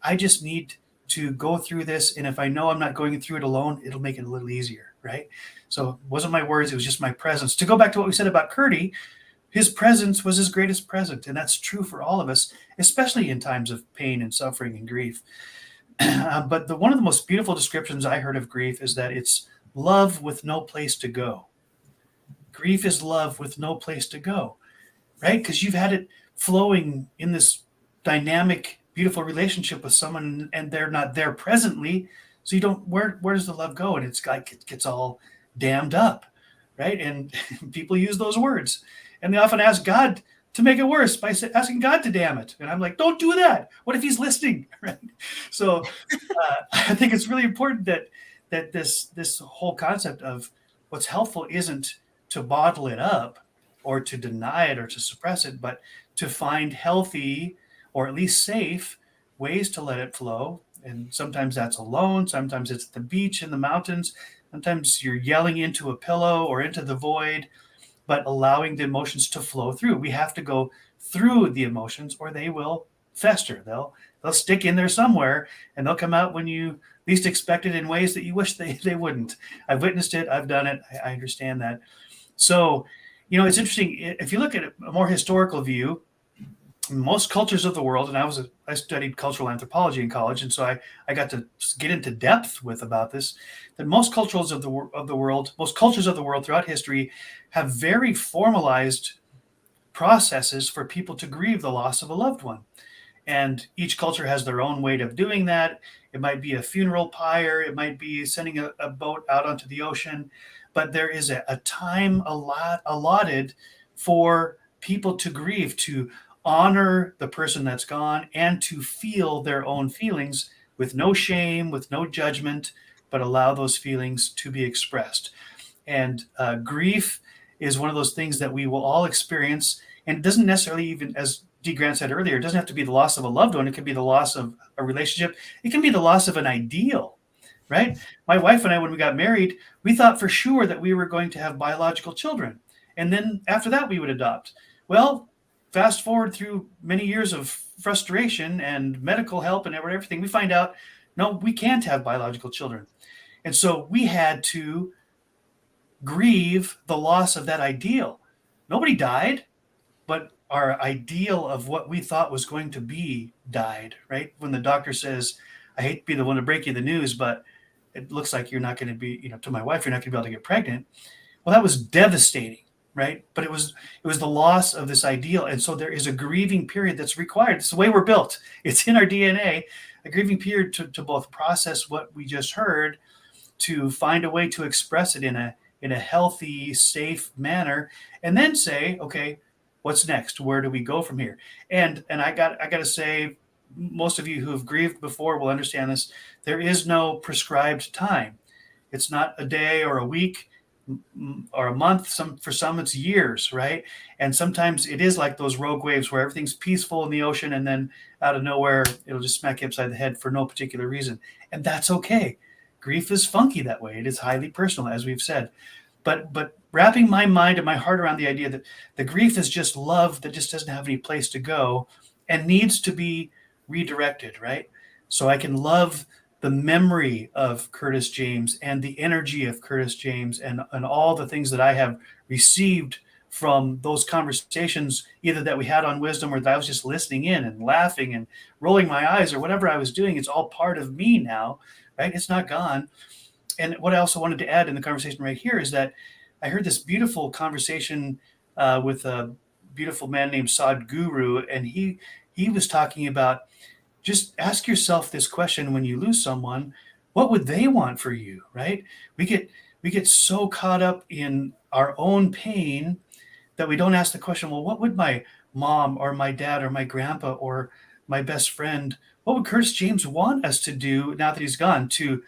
[SPEAKER 1] I just need to go through this. And if I know I'm not going through it alone, it'll make it a little easier, right? So it wasn't my words. It was just my presence. To go back to what we said about Curdy, his presence was his greatest present. And that's true for all of us, especially in times of pain and suffering and grief. But one of the most beautiful descriptions I heard of grief is that it's love with no place to go. Grief is love with no place to go, right? Because you've had it flowing in this dynamic, beautiful relationship with someone, and they're not there presently. So you don't, where does the love go? And it's like, it gets all dammed up, right? And people use those words. And they often ask God to make it worse by asking God to damn it. And I'm like, don't do that. What if he's listening? Right? So I think it's really important that this whole concept of what's helpful isn't to bottle it up or to deny it or to suppress it, but to find healthy or at least safe ways to let it flow. And sometimes that's alone. Sometimes it's at the beach, in the mountains. Sometimes you're yelling into a pillow or into the void, but allowing the emotions to flow through. We have to go through the emotions or they will fester. They'll stick in there somewhere, and they'll come out when you least expect it in ways that you wish they wouldn't. I've witnessed it. I've done it. I understand that. So, it's interesting. If you look at a more historical view, most cultures of the world, and I studied cultural anthropology in college, and so I got to get into depth about this, that most cultures of the world throughout history have very formalized processes for people to grieve the loss of a loved one. And each culture has their own way of doing that. It might be a funeral pyre. It might be sending a boat out onto the ocean. but there is a time allotted for people to grieve, to honor the person that's gone, and to feel their own feelings with no shame, with no judgment, but allow those feelings to be expressed. And grief is one of those things that we will all experience. And it doesn't necessarily, even as D. Grant said earlier, it doesn't have to be the loss of a loved one. It could be the loss of a relationship. It can be the loss of an ideal, right? My wife and I, when we got married, we thought for sure that we were going to have biological children. And then after that, we would adopt. Well, fast forward through many years of frustration and medical help and everything, we find out, no, we can't have biological children. And so we had to grieve the loss of that ideal. Nobody died, but our ideal of what we thought was going to be died, right? When the doctor says, I hate to be the one to break you the news, but it looks like you're not going to be, to my wife, you're not going to be able to get pregnant. Well, that was devastating, right? But it was the loss of this ideal. And so there is a grieving period that's required. It's the way we're built. It's in our DNA, a grieving period to both process what we just heard, to find a way to express it in a healthy, safe manner, and then say, okay, what's next? Where do we go from here? And I got to say, most of you who have grieved before will understand this. There is no prescribed time. It's not a day or a week or a month. For some it's years, right? And sometimes it is like those rogue waves where everything's peaceful in the ocean, and then out of nowhere it'll just smack you upside the head for no particular reason. And that's okay. Grief is funky that way. It is highly personal, as we've said. But wrapping my mind and my heart around the idea that the grief is just love that just doesn't have any place to go and needs to be redirected, right? So I can love the memory of Curtis James and the energy of Curtis James and all the things that I have received from those conversations, either that we had on Wisdom or that I was just listening in and laughing and rolling my eyes or whatever I was doing. It's all part of me now, right? It's not gone. And what I also wanted to add in the conversation right here is that I heard this beautiful conversation with a beautiful man named Sadhguru, and he was talking about, just ask yourself this question when you lose someone: what would they want for you, right? We get so caught up in our own pain that we don't ask the question, well, what would my mom or my dad or my grandpa or my best friend, what would Curtis James want us to do now that he's gone? To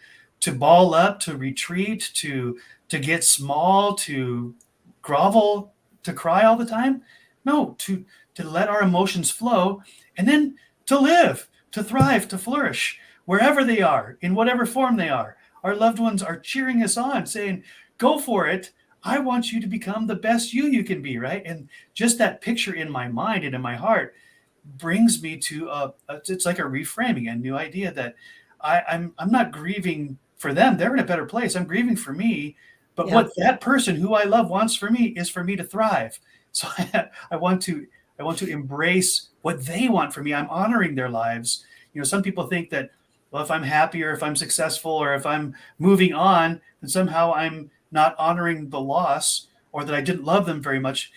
[SPEAKER 1] ball up, to retreat, to get small, to grovel, to cry all the time? No, to let our emotions flow, and then to live, to thrive, to flourish wherever they are, in whatever form they are. Our loved ones are cheering us on, saying, go for it. I want you to become the best you can be, right? And just that picture in my mind and in my heart brings me to it's like a reframing, a new idea that I'm not grieving for them. They're in a better place. I'm grieving for me. But what that person who I love wants for me is for me to thrive. So I want to embrace what they want for me. I'm honoring their lives. Some people think that, well, if I'm happy or if I'm successful or if I'm moving on, then somehow I'm not honoring the loss, or that I didn't love them very much.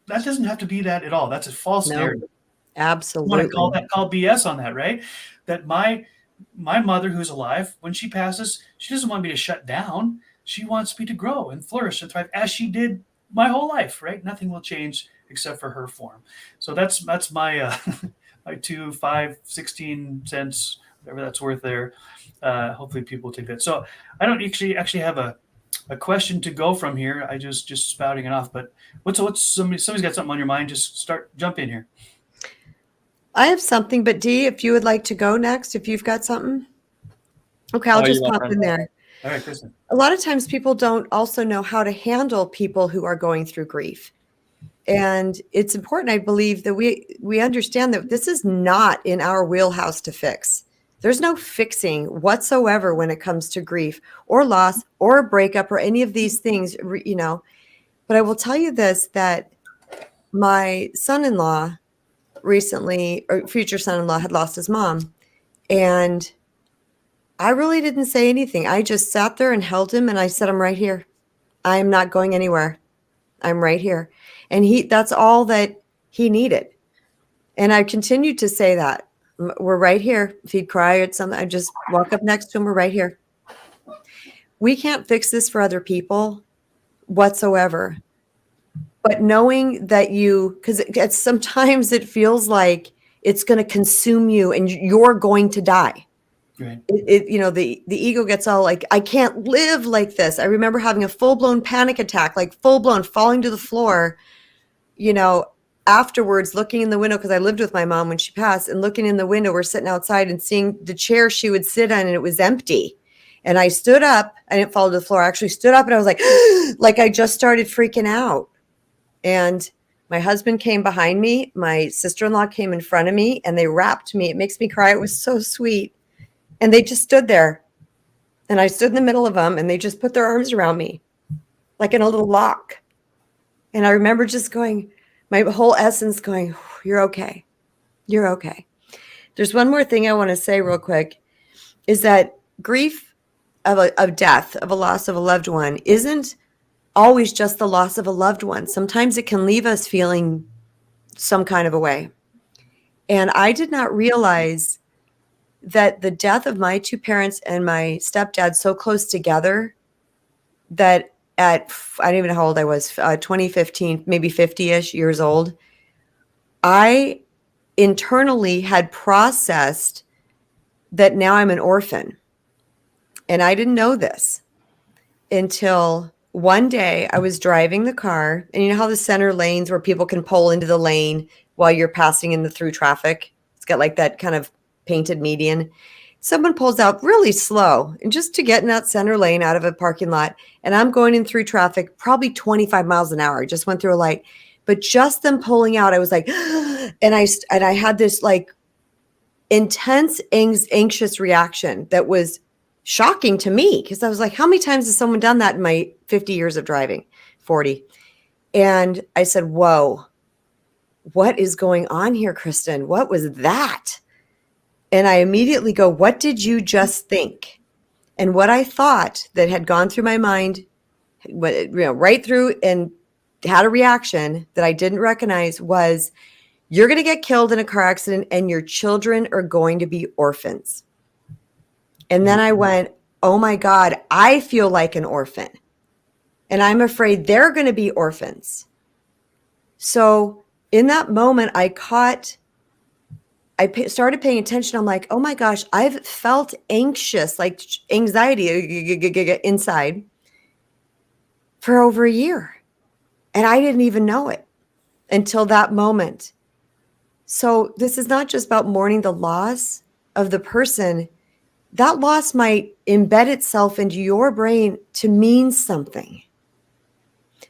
[SPEAKER 1] That doesn't have to be that at all. That's a false narrative.
[SPEAKER 2] Absolutely.
[SPEAKER 1] I want to call BS on that, right? That my mother, who's alive, when she passes, she doesn't want me to shut down. She wants me to grow and flourish and thrive as she did my whole life, right? Nothing will change except for her form. So that's my my 2, 5, 16 cents, whatever that's worth there. Hopefully people will take that. So I don't actually have a question to go from here. I just spouting it off. But what's somebody's got something on your mind? Just jump in here.
[SPEAKER 2] I have something, but Dee, if you would like to go next, if you've got something. Okay, I'll just pop in there.
[SPEAKER 1] All right, Kristen.
[SPEAKER 2] A lot of times people don't also know how to handle people who are going through grief. And it's important, I believe, that we understand that this is not in our wheelhouse to fix. There's no fixing whatsoever when it comes to grief or loss or a breakup or any of these things, But I will tell you this, that my son-in-law recently, or future son-in-law, had lost his mom. And I really didn't say anything. I just sat there and held him and I said, I'm right here. I'm not going anywhere. I'm right here. And that's all that he needed. And I continued to say that. We're right here. If he'd cry at something, I just walk up next to him. We're right here. We can't fix this for other people. whatsoever. But knowing that because sometimes it feels like it's going to consume you and you're going to die.
[SPEAKER 1] Right.
[SPEAKER 2] The ego gets all like, I can't live like this. I remember having a full-blown panic attack, like full-blown falling to the floor, afterwards looking in the window, because I lived with my mom when she passed, and looking in the window, we're sitting outside and seeing the chair she would sit on, and it was empty. And I stood up. I didn't fall to the floor. I actually stood up and I was like, like I just started freaking out. And my husband came behind me. My sister-in-law came in front of me and they wrapped me. It makes me cry. It was so sweet. And they just stood there. And I stood in the middle of them and they just put their arms around me like in a little lock. And I remember just going, my whole essence going, you're okay. You're okay. There's one more thing I want to say real quick, is that grief of death, of a loss of a loved one, isn't always just the loss of a loved one. Sometimes it can leave us feeling some kind of a way. And I did not realize that the death of my two parents and my stepdad so close together that I don't even know how old I was, 2015, maybe 50-ish years old, I internally had processed that now I'm an orphan. And I didn't know this until one day I was driving the car, and you know how the center lanes where people can pull into the lane while you're passing in the through traffic? It's got like that kind of painted median. Someone pulls out really slow and just to get in that center lane out of a parking lot. And I'm going in through traffic, probably 25 miles an hour. I just went through a light, but just them pulling out, I was like, and I had this like intense anxious reaction that was shocking to me, because I was like, how many times has someone done that in my 50 years of driving? 40. And I said, whoa, what is going on here, Kristen? What was that? And I immediately go, what did you just think? And what I thought that had gone through my mind, right through, and had a reaction that I didn't recognize was, you're going to get killed in a car accident and your children are going to be orphans. And then I went, oh my God, I feel like an orphan. And I'm afraid they're going to be orphans. So in that moment, I started paying attention. I'm like, oh my gosh, I've felt anxious, like anxiety inside for over a year. And I didn't even know it until that moment. So this is not just about mourning the loss of the person. That loss might embed itself into your brain to mean something.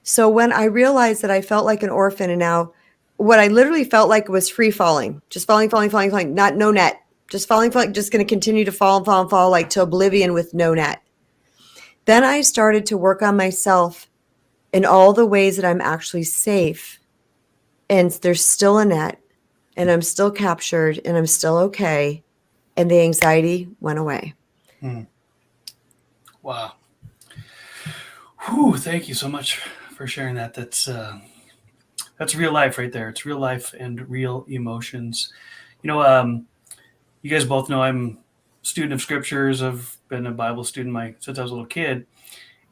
[SPEAKER 2] So when I realized that I felt like an orphan, and now what I literally felt like was free falling, just falling, not no net, just falling, just going to continue to fall like to oblivion with no net. Then I started to work on myself in all the ways that I'm actually safe. And there's still a net, and I'm still captured, and I'm still okay. And the anxiety went away.
[SPEAKER 1] Wow. Whew, thank you so much for sharing that. That's real life right there. It's real life and real emotions. You guys both know I'm a student of scriptures. I've been a Bible student since I was a little kid.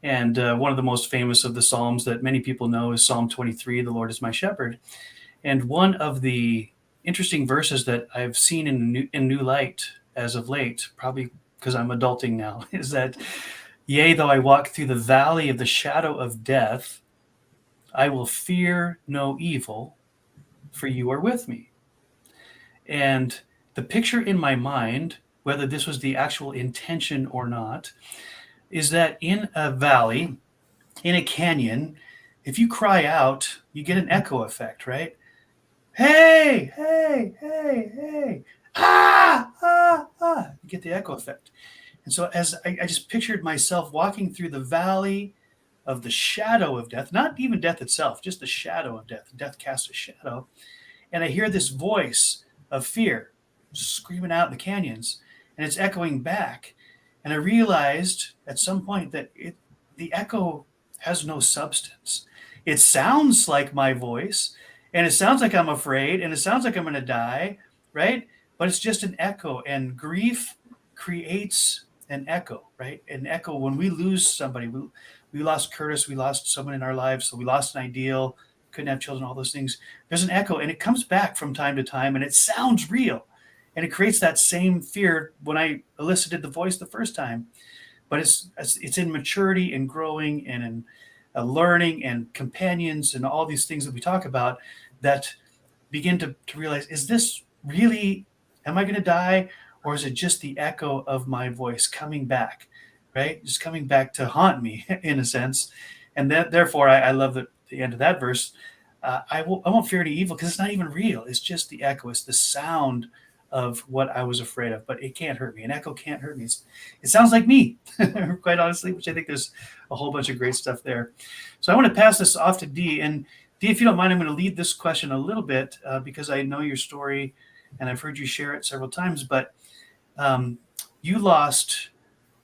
[SPEAKER 1] And one of the most famous of the Psalms that many people know is Psalm 23, the Lord is my shepherd. And one of the interesting verses that I've seen in new light as of late, probably because I'm adulting now, is that, yea, though I walk through the valley of the shadow of death, I will fear no evil, for you are with me. And the picture in my mind, whether this was the actual intention or not, is that in a valley, in a canyon, if you cry out, you get an echo effect, right? Hey, hey, hey, hey, you get the echo effect. And so as I just pictured myself walking through the valley of the shadow of death, not even death itself, just the shadow of death. Death casts a shadow. And I hear this voice of fear screaming out in the canyons, and it's echoing back. And I realized at some point that the echo has no substance. It sounds like my voice, and it sounds like I'm afraid, and it sounds like I'm going to die, right? But it's just an echo, and grief creates an echo, right? An echo when we lose somebody. We lost Curtis, we lost someone in our lives, so we lost an ideal, couldn't have children, all those things. There's an echo, and it comes back from time to time, and it sounds real. And it creates that same fear when I elicited the voice the first time. But it's in maturity and growing and in learning and companions and all these things that we talk about that begin to realize, is this really, am I going to die? Or is it just the echo of my voice coming back, right? Just coming back to haunt me in a sense. And therefore, I love the end of that verse. I won't fear any evil because it's not even real. It's just the echo. It's the sound of what I was afraid of, but it can't hurt me. An echo can't hurt me. It sounds like me, quite honestly, which I think there's a whole bunch of great stuff there. So I want to pass this off to Dee. And Dee, if you don't mind, I'm going to lead this question a little bit because I know your story and I've heard you share it several times, but you lost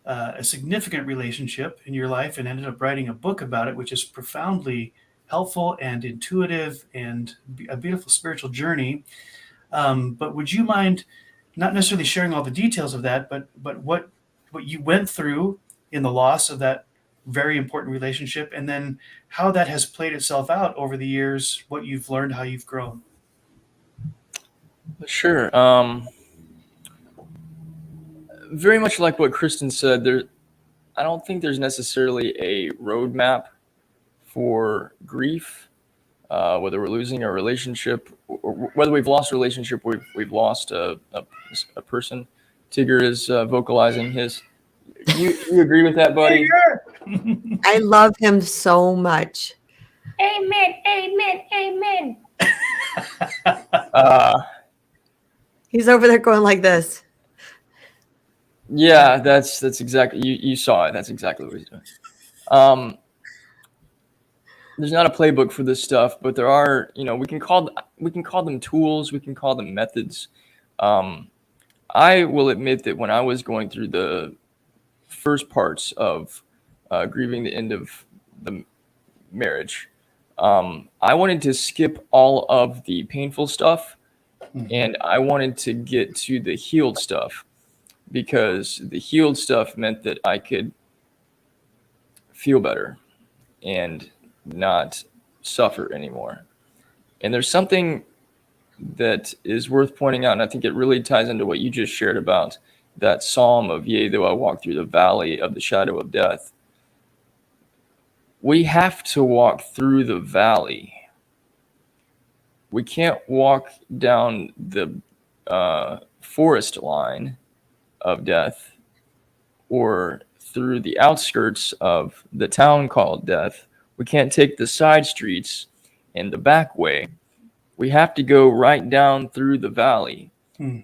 [SPEAKER 1] a significant relationship in your life and ended up writing a book about it, which is profoundly helpful and intuitive and a beautiful spiritual journey. But would you mind not necessarily sharing all the details of that, but what you went through in the loss of that very important relationship, and then how that has played itself out over the years, what you've learned, how you've grown?
[SPEAKER 3] Sure. Very much like what Kristen said, I don't think there's necessarily a roadmap for grief, whether we're losing a relationship or whether we've lost a relationship, we've lost a person. Tigger is vocalizing his. You agree with that, buddy?
[SPEAKER 2] I love him so much.
[SPEAKER 4] Amen, amen, amen.
[SPEAKER 2] He's over there going like this.
[SPEAKER 3] Yeah, that's exactly, you saw it. That's exactly what he's doing. There's not a playbook for this stuff, but there are, we can call them tools, we can call them methods. I will admit that when I was going through the first parts of grieving the end of the marriage, I wanted to skip all of the painful stuff, and I wanted to get to the healed stuff, because the healed stuff meant that I could feel better and not suffer anymore. And there's something that is worth pointing out, and I think it really ties into what you just shared about that psalm of, yea, though I walk through the valley of the shadow of death. We have to walk through the valley. We can't walk down the forest line of death or through the outskirts of the town called death. We can't take the side streets and the back way. We have to go right down through the valley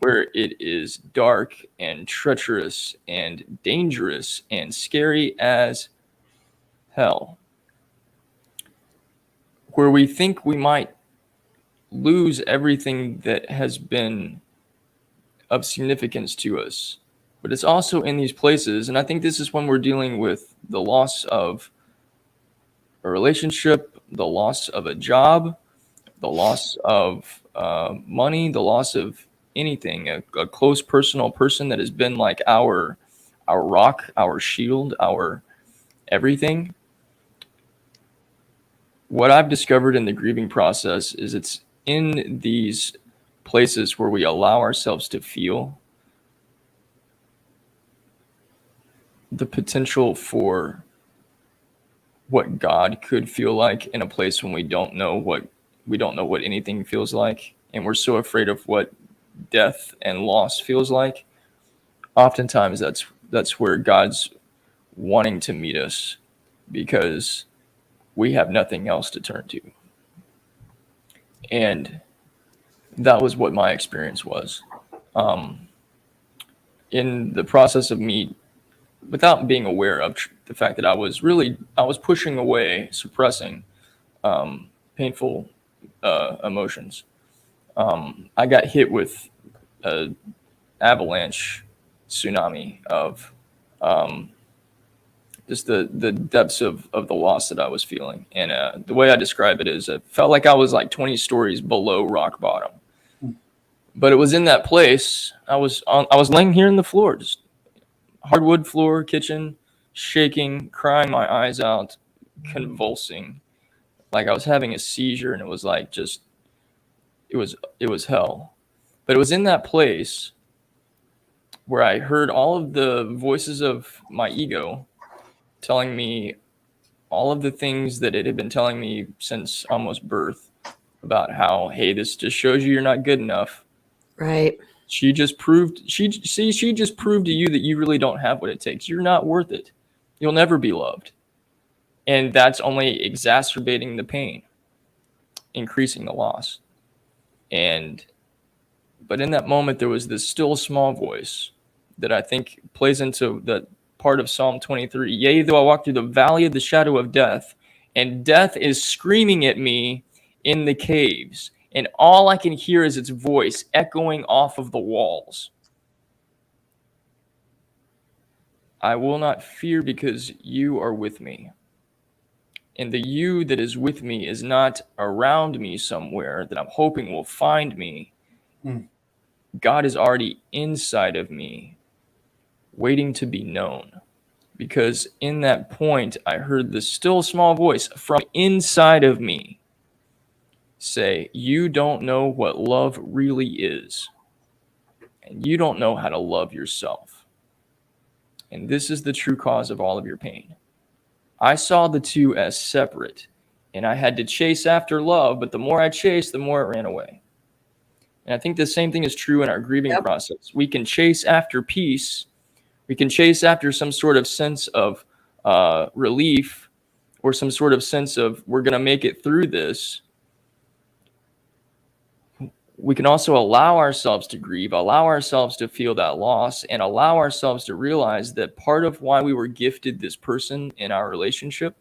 [SPEAKER 3] where it is dark and treacherous and dangerous and scary as hell, where we think we might lose everything that has been of significance to us. But it's also in these places, and I think this is when we're dealing with the loss of a relationship, the loss of a job, the loss of money, the loss of anything, a close personal person that has been like our rock, our shield, our everything. What I've discovered in the grieving process is it's in these places where we allow ourselves to feel the potential for what God could feel like in a place when we don't know what anything feels like, and we're so afraid of what death and loss feels like. Oftentimes that's where God's wanting to meet us, because we have nothing else to turn to. And that was what my experience was. In the process of me, without being aware of the fact that I was pushing away, suppressing painful emotions, I got hit with an avalanche tsunami of just the depths of the loss that I was feeling. And the way I describe it is, it felt like I was like 20 stories below rock bottom. But it was in that place. I was laying here on the floor, just hardwood floor, kitchen, shaking, crying my eyes out, convulsing, like I was having a seizure, and it was like just it was hell. But it was in that place where I heard all of the voices of my ego telling me all of the things that it had been telling me since almost birth about how, hey, this just shows you're not good enough.
[SPEAKER 2] Right.
[SPEAKER 3] She just proved to you that you really don't have what it takes. You're not worth it. You'll never be loved. And that's only exacerbating the pain, increasing the loss. But in that moment, there was this still small voice that I think plays into the part of Psalm 23. Yea, though I walk through the valley of the shadow of death, and death is screaming at me in the caves, and all I can hear is its voice echoing off of the walls. I will not fear because you are with me. And the you that is with me is not around me somewhere that I'm hoping will find me. God is already inside of me, waiting to be known. Because in that point, I heard the still small voice from inside of me say, you don't know what love really is. And you don't know how to love yourself. And this is the true cause of all of your pain. I saw the two as separate, and I had to chase after love, but the more I chased, the more it ran away. And I think the same thing is true in our grieving process. We can chase after peace. We can chase after some sort of sense of relief or some sort of sense of we're going to make it through this. We can also allow ourselves to grieve, allow ourselves to feel that loss, and allow ourselves to realize that part of why we were gifted this person in our relationship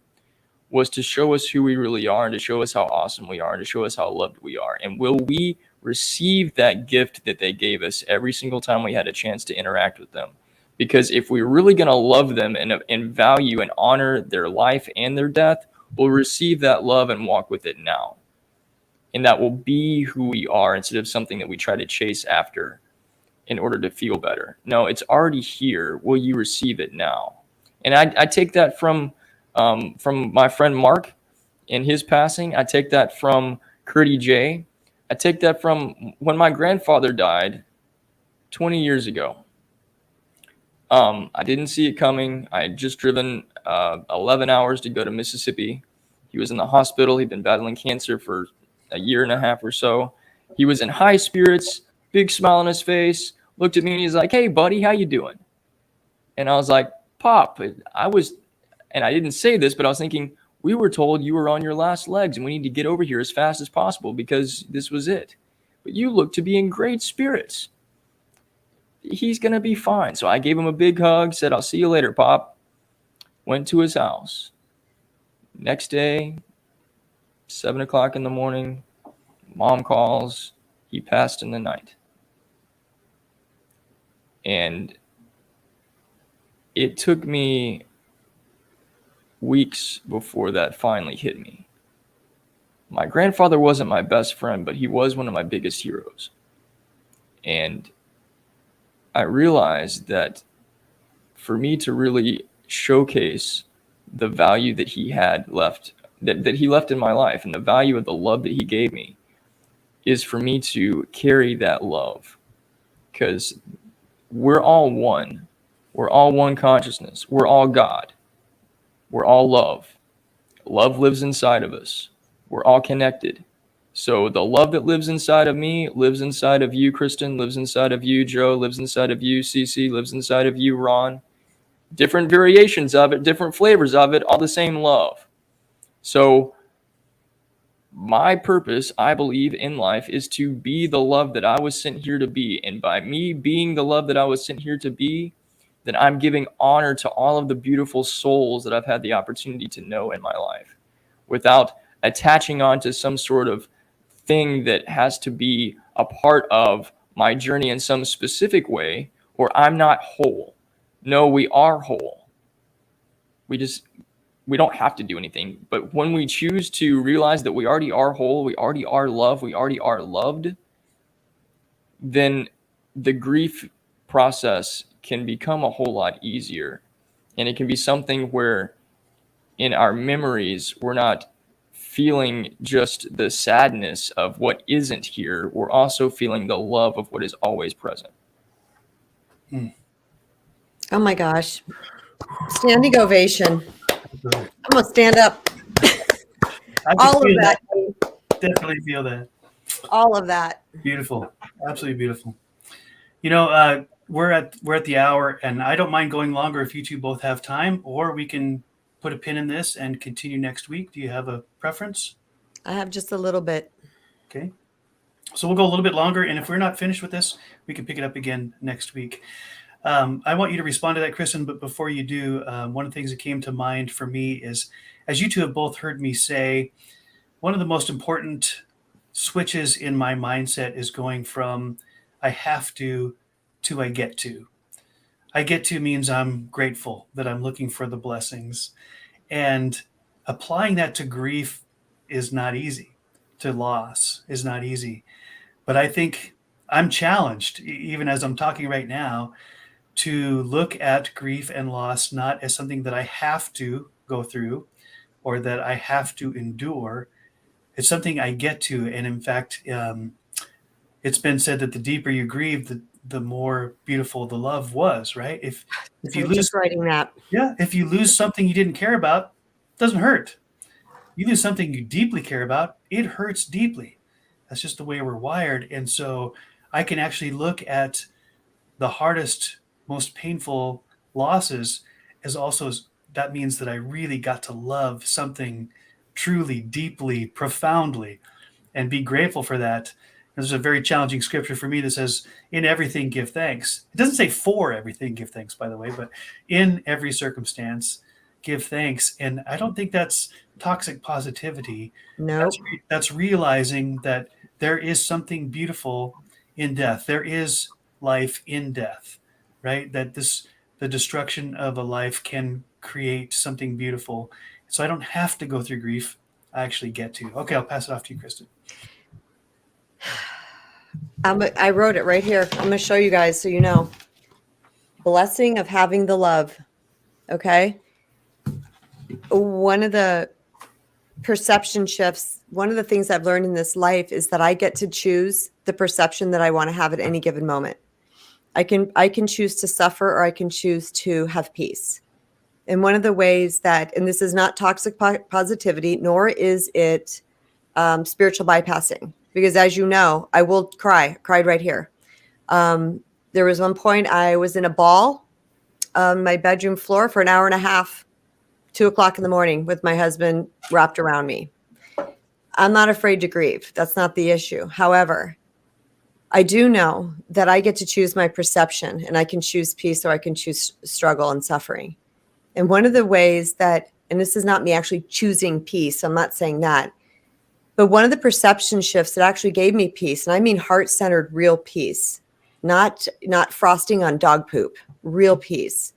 [SPEAKER 3] was to show us who we really are and to show us how awesome we are and to show us how loved we are. And will we receive that gift that they gave us every single time we had a chance to interact with them? Because if we're really going to love them and value and honor their life and their death, we'll receive that love and walk with it now. And that will be who we are instead of something that we try to chase after in order to feel better. No, it's already here. Will you receive it now? And I take that from my friend Mark in his passing. I take that from Curdy J. I take that from when my grandfather died 20 years ago. I didn't see it coming. I had just driven 11 hours to go to Mississippi. He was in the hospital. He'd been battling cancer for a year and a half or so. He was in high spirits, big smile on his face, looked at me and he's like, hey, buddy, how you doing? And I was like, Pop, and I didn't say this, but I was thinking, we were told you were on your last legs and we need to get over here as fast as possible because this was it. But you look to be in great spirits. He's going to be fine. So I gave him a big hug, said, I'll see you later, Pop. Went to his house. Next day, 7 o'clock in the morning, Mom calls. He passed in the night. And it took me weeks before that finally hit me. My grandfather wasn't my best friend, but he was one of my biggest heroes. And I realized that for me to really showcase the value that he had left, that he left in my life, and the value of the love that he gave me, is for me to carry that love. Because we're all one. We're all one consciousness. We're all God. We're all love. Love lives inside of us. We're all connected. So the love that lives inside of me lives inside of you, Kristen, lives inside of you, Joe, lives inside of you, Cece, lives inside of you, Ron. Different variations of it, different flavors of it, all the same love. So my purpose, I believe, in life is to be the love that I was sent here to be. And by me being the love that I was sent here to be, then I'm giving honor to all of the beautiful souls that I've had the opportunity to know in my life without attaching on to some sort of thing that has to be a part of my journey in some specific way, or I'm not whole. No, we are whole. We don't have to do anything. But when we choose to realize that we already are whole, we already are loved, we already are loved, then the grief process can become a whole lot easier. And it can be something where in our memories, we're not feeling just the sadness of what isn't here. We're also feeling the love of what is always present.
[SPEAKER 2] Oh my gosh. Standing ovation.
[SPEAKER 1] Good.
[SPEAKER 2] I'm going to stand up.
[SPEAKER 1] I can
[SPEAKER 2] All of
[SPEAKER 1] feel
[SPEAKER 2] that.
[SPEAKER 1] Definitely feel that.
[SPEAKER 2] All of that.
[SPEAKER 1] Beautiful. Absolutely beautiful. We're at the hour, and I don't mind going longer if you two both have time, or we can put a pin in this and continue next week. Do you have a preference?
[SPEAKER 2] I have just a little bit.
[SPEAKER 1] Okay. So we'll go a little bit longer, and if we're not finished with this, we can pick it up again next week. I want you to respond to that, Kristen, but before you do, one of the things that came to mind for me is, as you two have both heard me say, one of the most important switches in my mindset is going from I have to I get to. I get to means I'm grateful, that I'm looking for the blessings. And applying that to grief is not easy, to loss is not easy. But I think I'm challenged, even as I'm talking right now, to look at grief and loss not as something that I have to go through or that I have to endure. It's something I get to. And in fact, it's been said that the deeper you grieve, the more beautiful the love was, right? If
[SPEAKER 2] I
[SPEAKER 1] you
[SPEAKER 2] was
[SPEAKER 1] lose,
[SPEAKER 2] just writing that.
[SPEAKER 1] if you lose something you didn't care about, it doesn't hurt. You lose something you deeply care about, it hurts deeply. That's just the way we're wired. And so I can actually look at the hardest, most painful losses as also that means that I really got to love something truly, deeply, profoundly, and be grateful for that. There's a very challenging scripture for me that says, in everything, give thanks. It doesn't say for everything, give thanks, by the way, but in every circumstance, give thanks. And I don't think that's toxic positivity.
[SPEAKER 2] Nope.
[SPEAKER 1] That's realizing that there is something beautiful in death. There is life in death, right? That the destruction of a life can create something beautiful. So I don't have to go through grief. I actually get to. Okay, I'll pass it off to you, Kristen.
[SPEAKER 2] I wrote it right here. I'm going to show you guys so you know. Blessing of having the love. Okay. One of the perception shifts, one of the things I've learned in this life is that I get to choose the perception that I want to have at any given moment. I can choose to suffer or I can choose to have peace. And one of the ways that, and this is not toxic positivity, nor is it spiritual bypassing, because as you know, I will cried right here. There was one point I was in a ball on my bedroom floor for an hour and a half, 2:00 in the morning with my husband wrapped around me. I'm not afraid to grieve. That's not the issue. However, I do know that I get to choose my perception, and I can choose peace or I can choose struggle and suffering. And one of the ways that, and this is not me actually choosing peace, I'm not saying that, but one of the perception shifts that actually gave me peace, and I mean heart-centered real peace, not frosting on dog poop, real peace,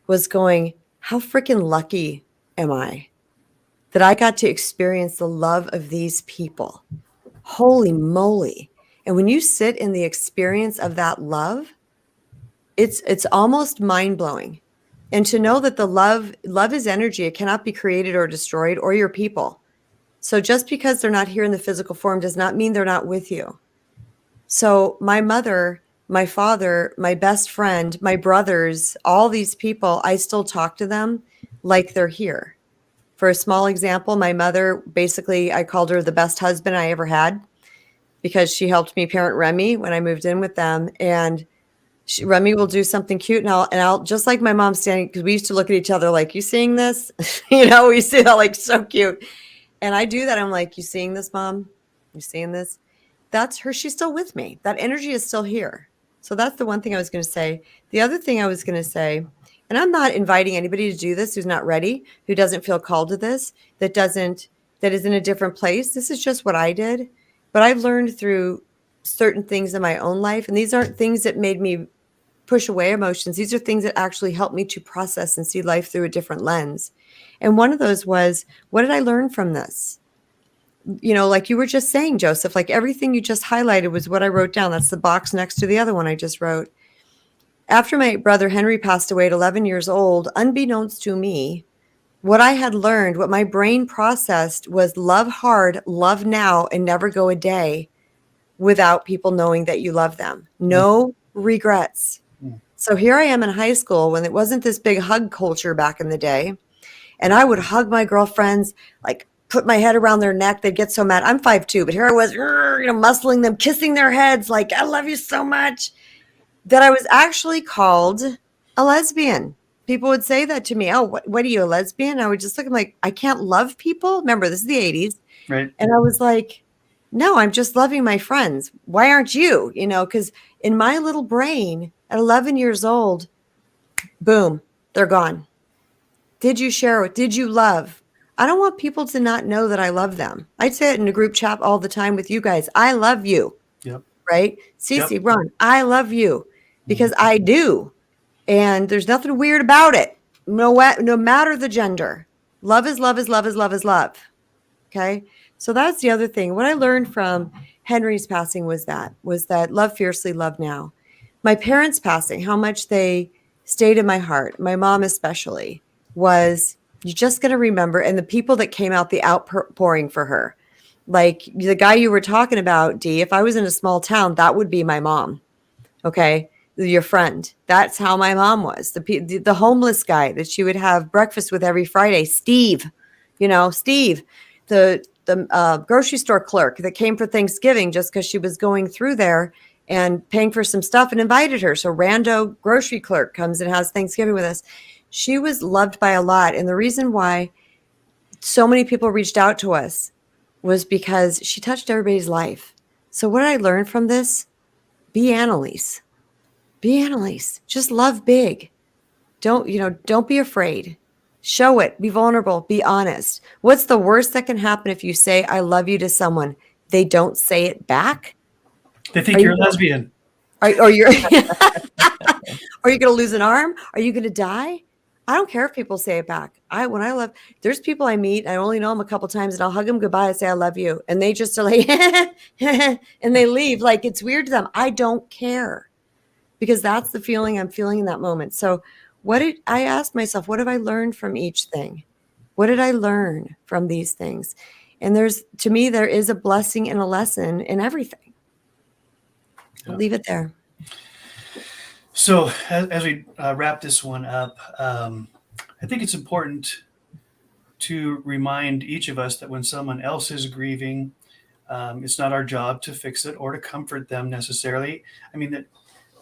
[SPEAKER 2] was going, how freaking lucky am I that I got to experience the love of these people? Holy moly. And when you sit in the experience of that love, it's almost mind-blowing. And to know that the love is energy. It cannot be created or destroyed, or your people. So just because they're not here in the physical form does not mean they're not with you. So my mother, my father, my best friend, my brothers, all these people, I still talk to them like they're here. For a small example, my mother, basically, I called her the best husband I ever had because she helped me parent Remy when I moved in with them. And Remy will do something cute, and I'll just like my mom standing, because we used to look at each other like, you seeing this? We see that, like, so cute. And I do that. I'm like, you seeing this, Mom? You seeing this? That's her. She's still with me. That energy is still here. So that's the one thing I was going to say. The other thing I was going to say, and I'm not inviting anybody to do this who's not ready, who doesn't feel called to this, that is in a different place. This is just what I did. But I've learned through certain things in my own life, and these aren't things that made me push away emotions. These are things that actually helped me to process and see life through a different lens. And one of those was, what did I learn from this? Like you were just saying, Joseph, like everything you just highlighted was what I wrote down. That's the box next to the other one I just wrote. after my brother Henry passed away at 11 years old, unbeknownst to me, what I had learned, what my brain processed was love hard, love now, and never go a day without people knowing that you love them. No regrets.
[SPEAKER 1] Mm.
[SPEAKER 2] So here I am in high school when it wasn't this big hug culture back in the day. And I would hug my girlfriends, like put my head around their neck. They'd get so mad. I'm 5'2", but here I was, muscling them, kissing their heads, like, I love you so much, that I was actually called a lesbian. People would say that to me. Oh, what are you, a lesbian? I would just look at them like, I can't love people. Remember, this is the 80s.
[SPEAKER 1] Right.
[SPEAKER 2] And I was like, no, I'm just loving my friends. Why aren't you? Because in my little brain at 11 years old, boom, they're gone. Did you share it? Did you love? I don't want people to not know that I love them. I'd say it in a group chat all the time with you guys. I love you.
[SPEAKER 1] Yep.
[SPEAKER 2] Right? Cece,
[SPEAKER 1] Yep.
[SPEAKER 2] Ron, I love you because I do. And there's nothing weird about it. No matter the gender. Love is love is love is love is love. Okay. So that's the other thing. What I learned from Henry's passing was that love fiercely, love now. My parents passing, how much they stayed in my heart, my mom especially, was you're just going to remember. And the people that came out, the outpouring for her, like the guy you were talking about, Dee, if I was in a small town, that would be my mom. Okay. Your friend. That's how my mom was. The homeless guy that she would have breakfast with every Friday, Steve, Steve, the grocery store clerk that came for Thanksgiving just because she was going through there and paying for some stuff and invited her. So rando grocery clerk comes and has Thanksgiving with us. She was loved by a lot. And the reason why so many people reached out to us was because she touched everybody's life. So what did I learn from this? Be Annalise. Be Annalise. Just love big. Don't be afraid. Show it. Be vulnerable. Be honest. What's the worst that can happen if you say, I love you to someone? They don't say it back.
[SPEAKER 1] They think you're a lesbian.
[SPEAKER 2] Or you're are you going to lose an arm? Are you going to die? I don't care if people say it back. There's people I meet, I only know them a couple times, and I'll hug them goodbye and say, I love you. And they just are like, and they leave. Like, it's weird to them. I don't care. Because that's the feeling I'm feeling in that moment. So I asked myself, what have I learned from each thing? What did I learn from these things? And to me, there is a blessing and a lesson in everything. I'll leave it there.
[SPEAKER 1] So as we wrap this one up, I think it's important to remind each of us that when someone else is grieving, it's not our job to fix it or to comfort them necessarily. I mean,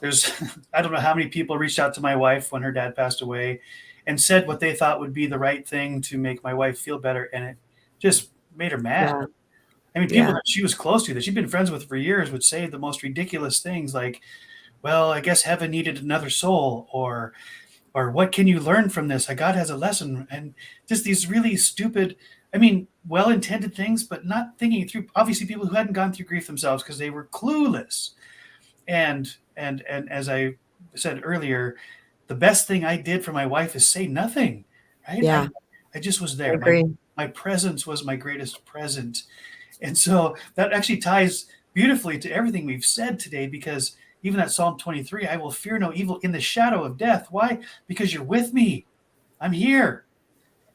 [SPEAKER 1] I don't know how many people reached out to my wife when her dad passed away and said what they thought would be the right thing to make my wife feel better. And it just made her mad.
[SPEAKER 2] Yeah.
[SPEAKER 1] I mean, people that she was close to, that she'd been friends with for years, would say the most ridiculous things like, well, I guess heaven needed another soul, or what can you learn from this? God has a lesson. And just these really stupid, I mean, well-intended things, but not thinking it through. Obviously people who hadn't gone through grief themselves because they were clueless. And as I said earlier, the best thing I did for my wife is say nothing, right?
[SPEAKER 2] Yeah.
[SPEAKER 1] I just was there.
[SPEAKER 2] I agree.
[SPEAKER 1] My presence was my greatest present. And so that actually ties beautifully to everything we've said today, because even at Psalm 23, I will fear no evil in the shadow of death. Why? Because you're with me. I'm here.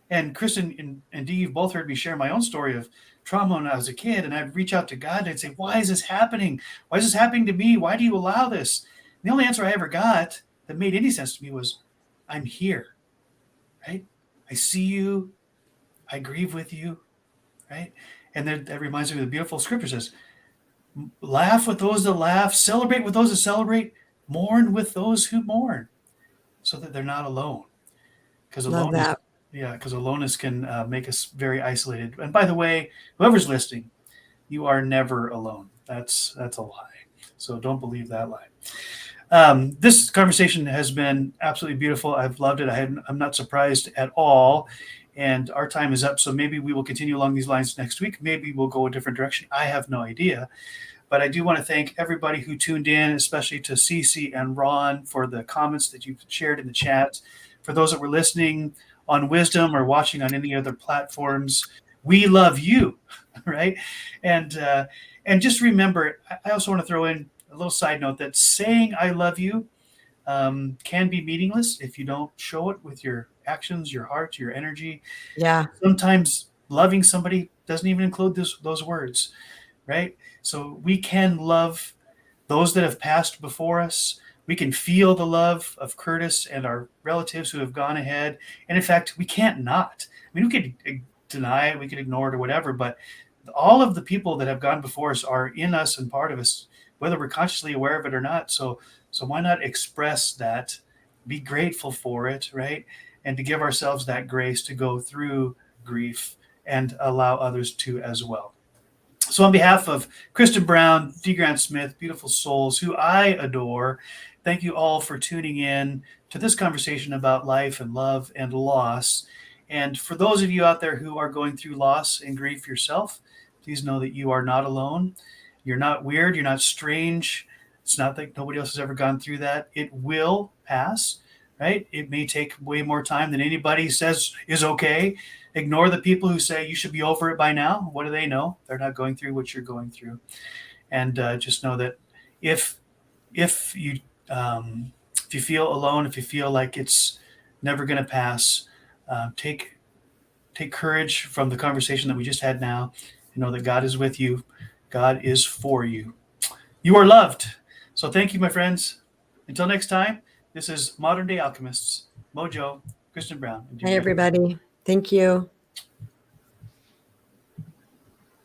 [SPEAKER 1] And Kristen and Dee, you've both heard me share my own story of trauma when I was a kid, and I'd reach out to God and I'd say, why is this happening? Why is this happening to me? Why do you allow this? And the only answer I ever got that made any sense to me was, I'm here, right? I see you. I grieve with you, right? And then that reminds me of the beautiful scripture says, laugh with those that laugh, celebrate with those that celebrate, mourn with those who mourn, so that they're not alone. Because aloneness can make us very isolated. And by the way, whoever's listening, you are never alone. That's a lie. So don't believe that lie. This conversation has been absolutely beautiful. I've loved it. I'm not surprised at all. And our time is up. So maybe we will continue along these lines next week. Maybe we'll go a different direction. I have no idea. But I do want to thank everybody who tuned in, especially to Cece and Ron for the comments that you've shared in the chat. For those that were listening on Wisdom or watching on any other platforms, we love you, right? And just remember, I also want to throw in a little side note that saying I love you can be meaningless if you don't show it with your actions, your heart, your energy.
[SPEAKER 2] Yeah.
[SPEAKER 1] Sometimes loving somebody doesn't even include those words, right? So we can love those that have passed before us. We can feel the love of Curtis and our relatives who have gone ahead. And in fact, we can't not. I mean, we could deny it, we could ignore it or whatever, but all of the people that have gone before us are in us and part of us, whether we're consciously aware of it or not. So why not express that, be grateful for it, right? And to give ourselves that grace to go through grief and allow others to as well. So on behalf of Kristen Brown, D. Grant Smith, beautiful souls who I adore, thank you all for tuning in to this conversation about life and love and loss. And for those of you out there who are going through loss and grief yourself, please know that you are not alone. You're not weird. You're not strange. It's not that nobody else has ever gone through that. It will pass, right? It may take way more time than anybody says is okay. Ignore the people who say you should be over it by now. What do they know? They're not going through what you're going through. And just know that if you feel alone, if you feel like it's never going to pass, take courage from the conversation that we just had now, and know that God is with you. God is for you. You are loved. So thank you, my friends. Until next time, this is Modern Day Alchemists, Mojo, Kristen Brown.
[SPEAKER 2] Hi, everybody. Thank you.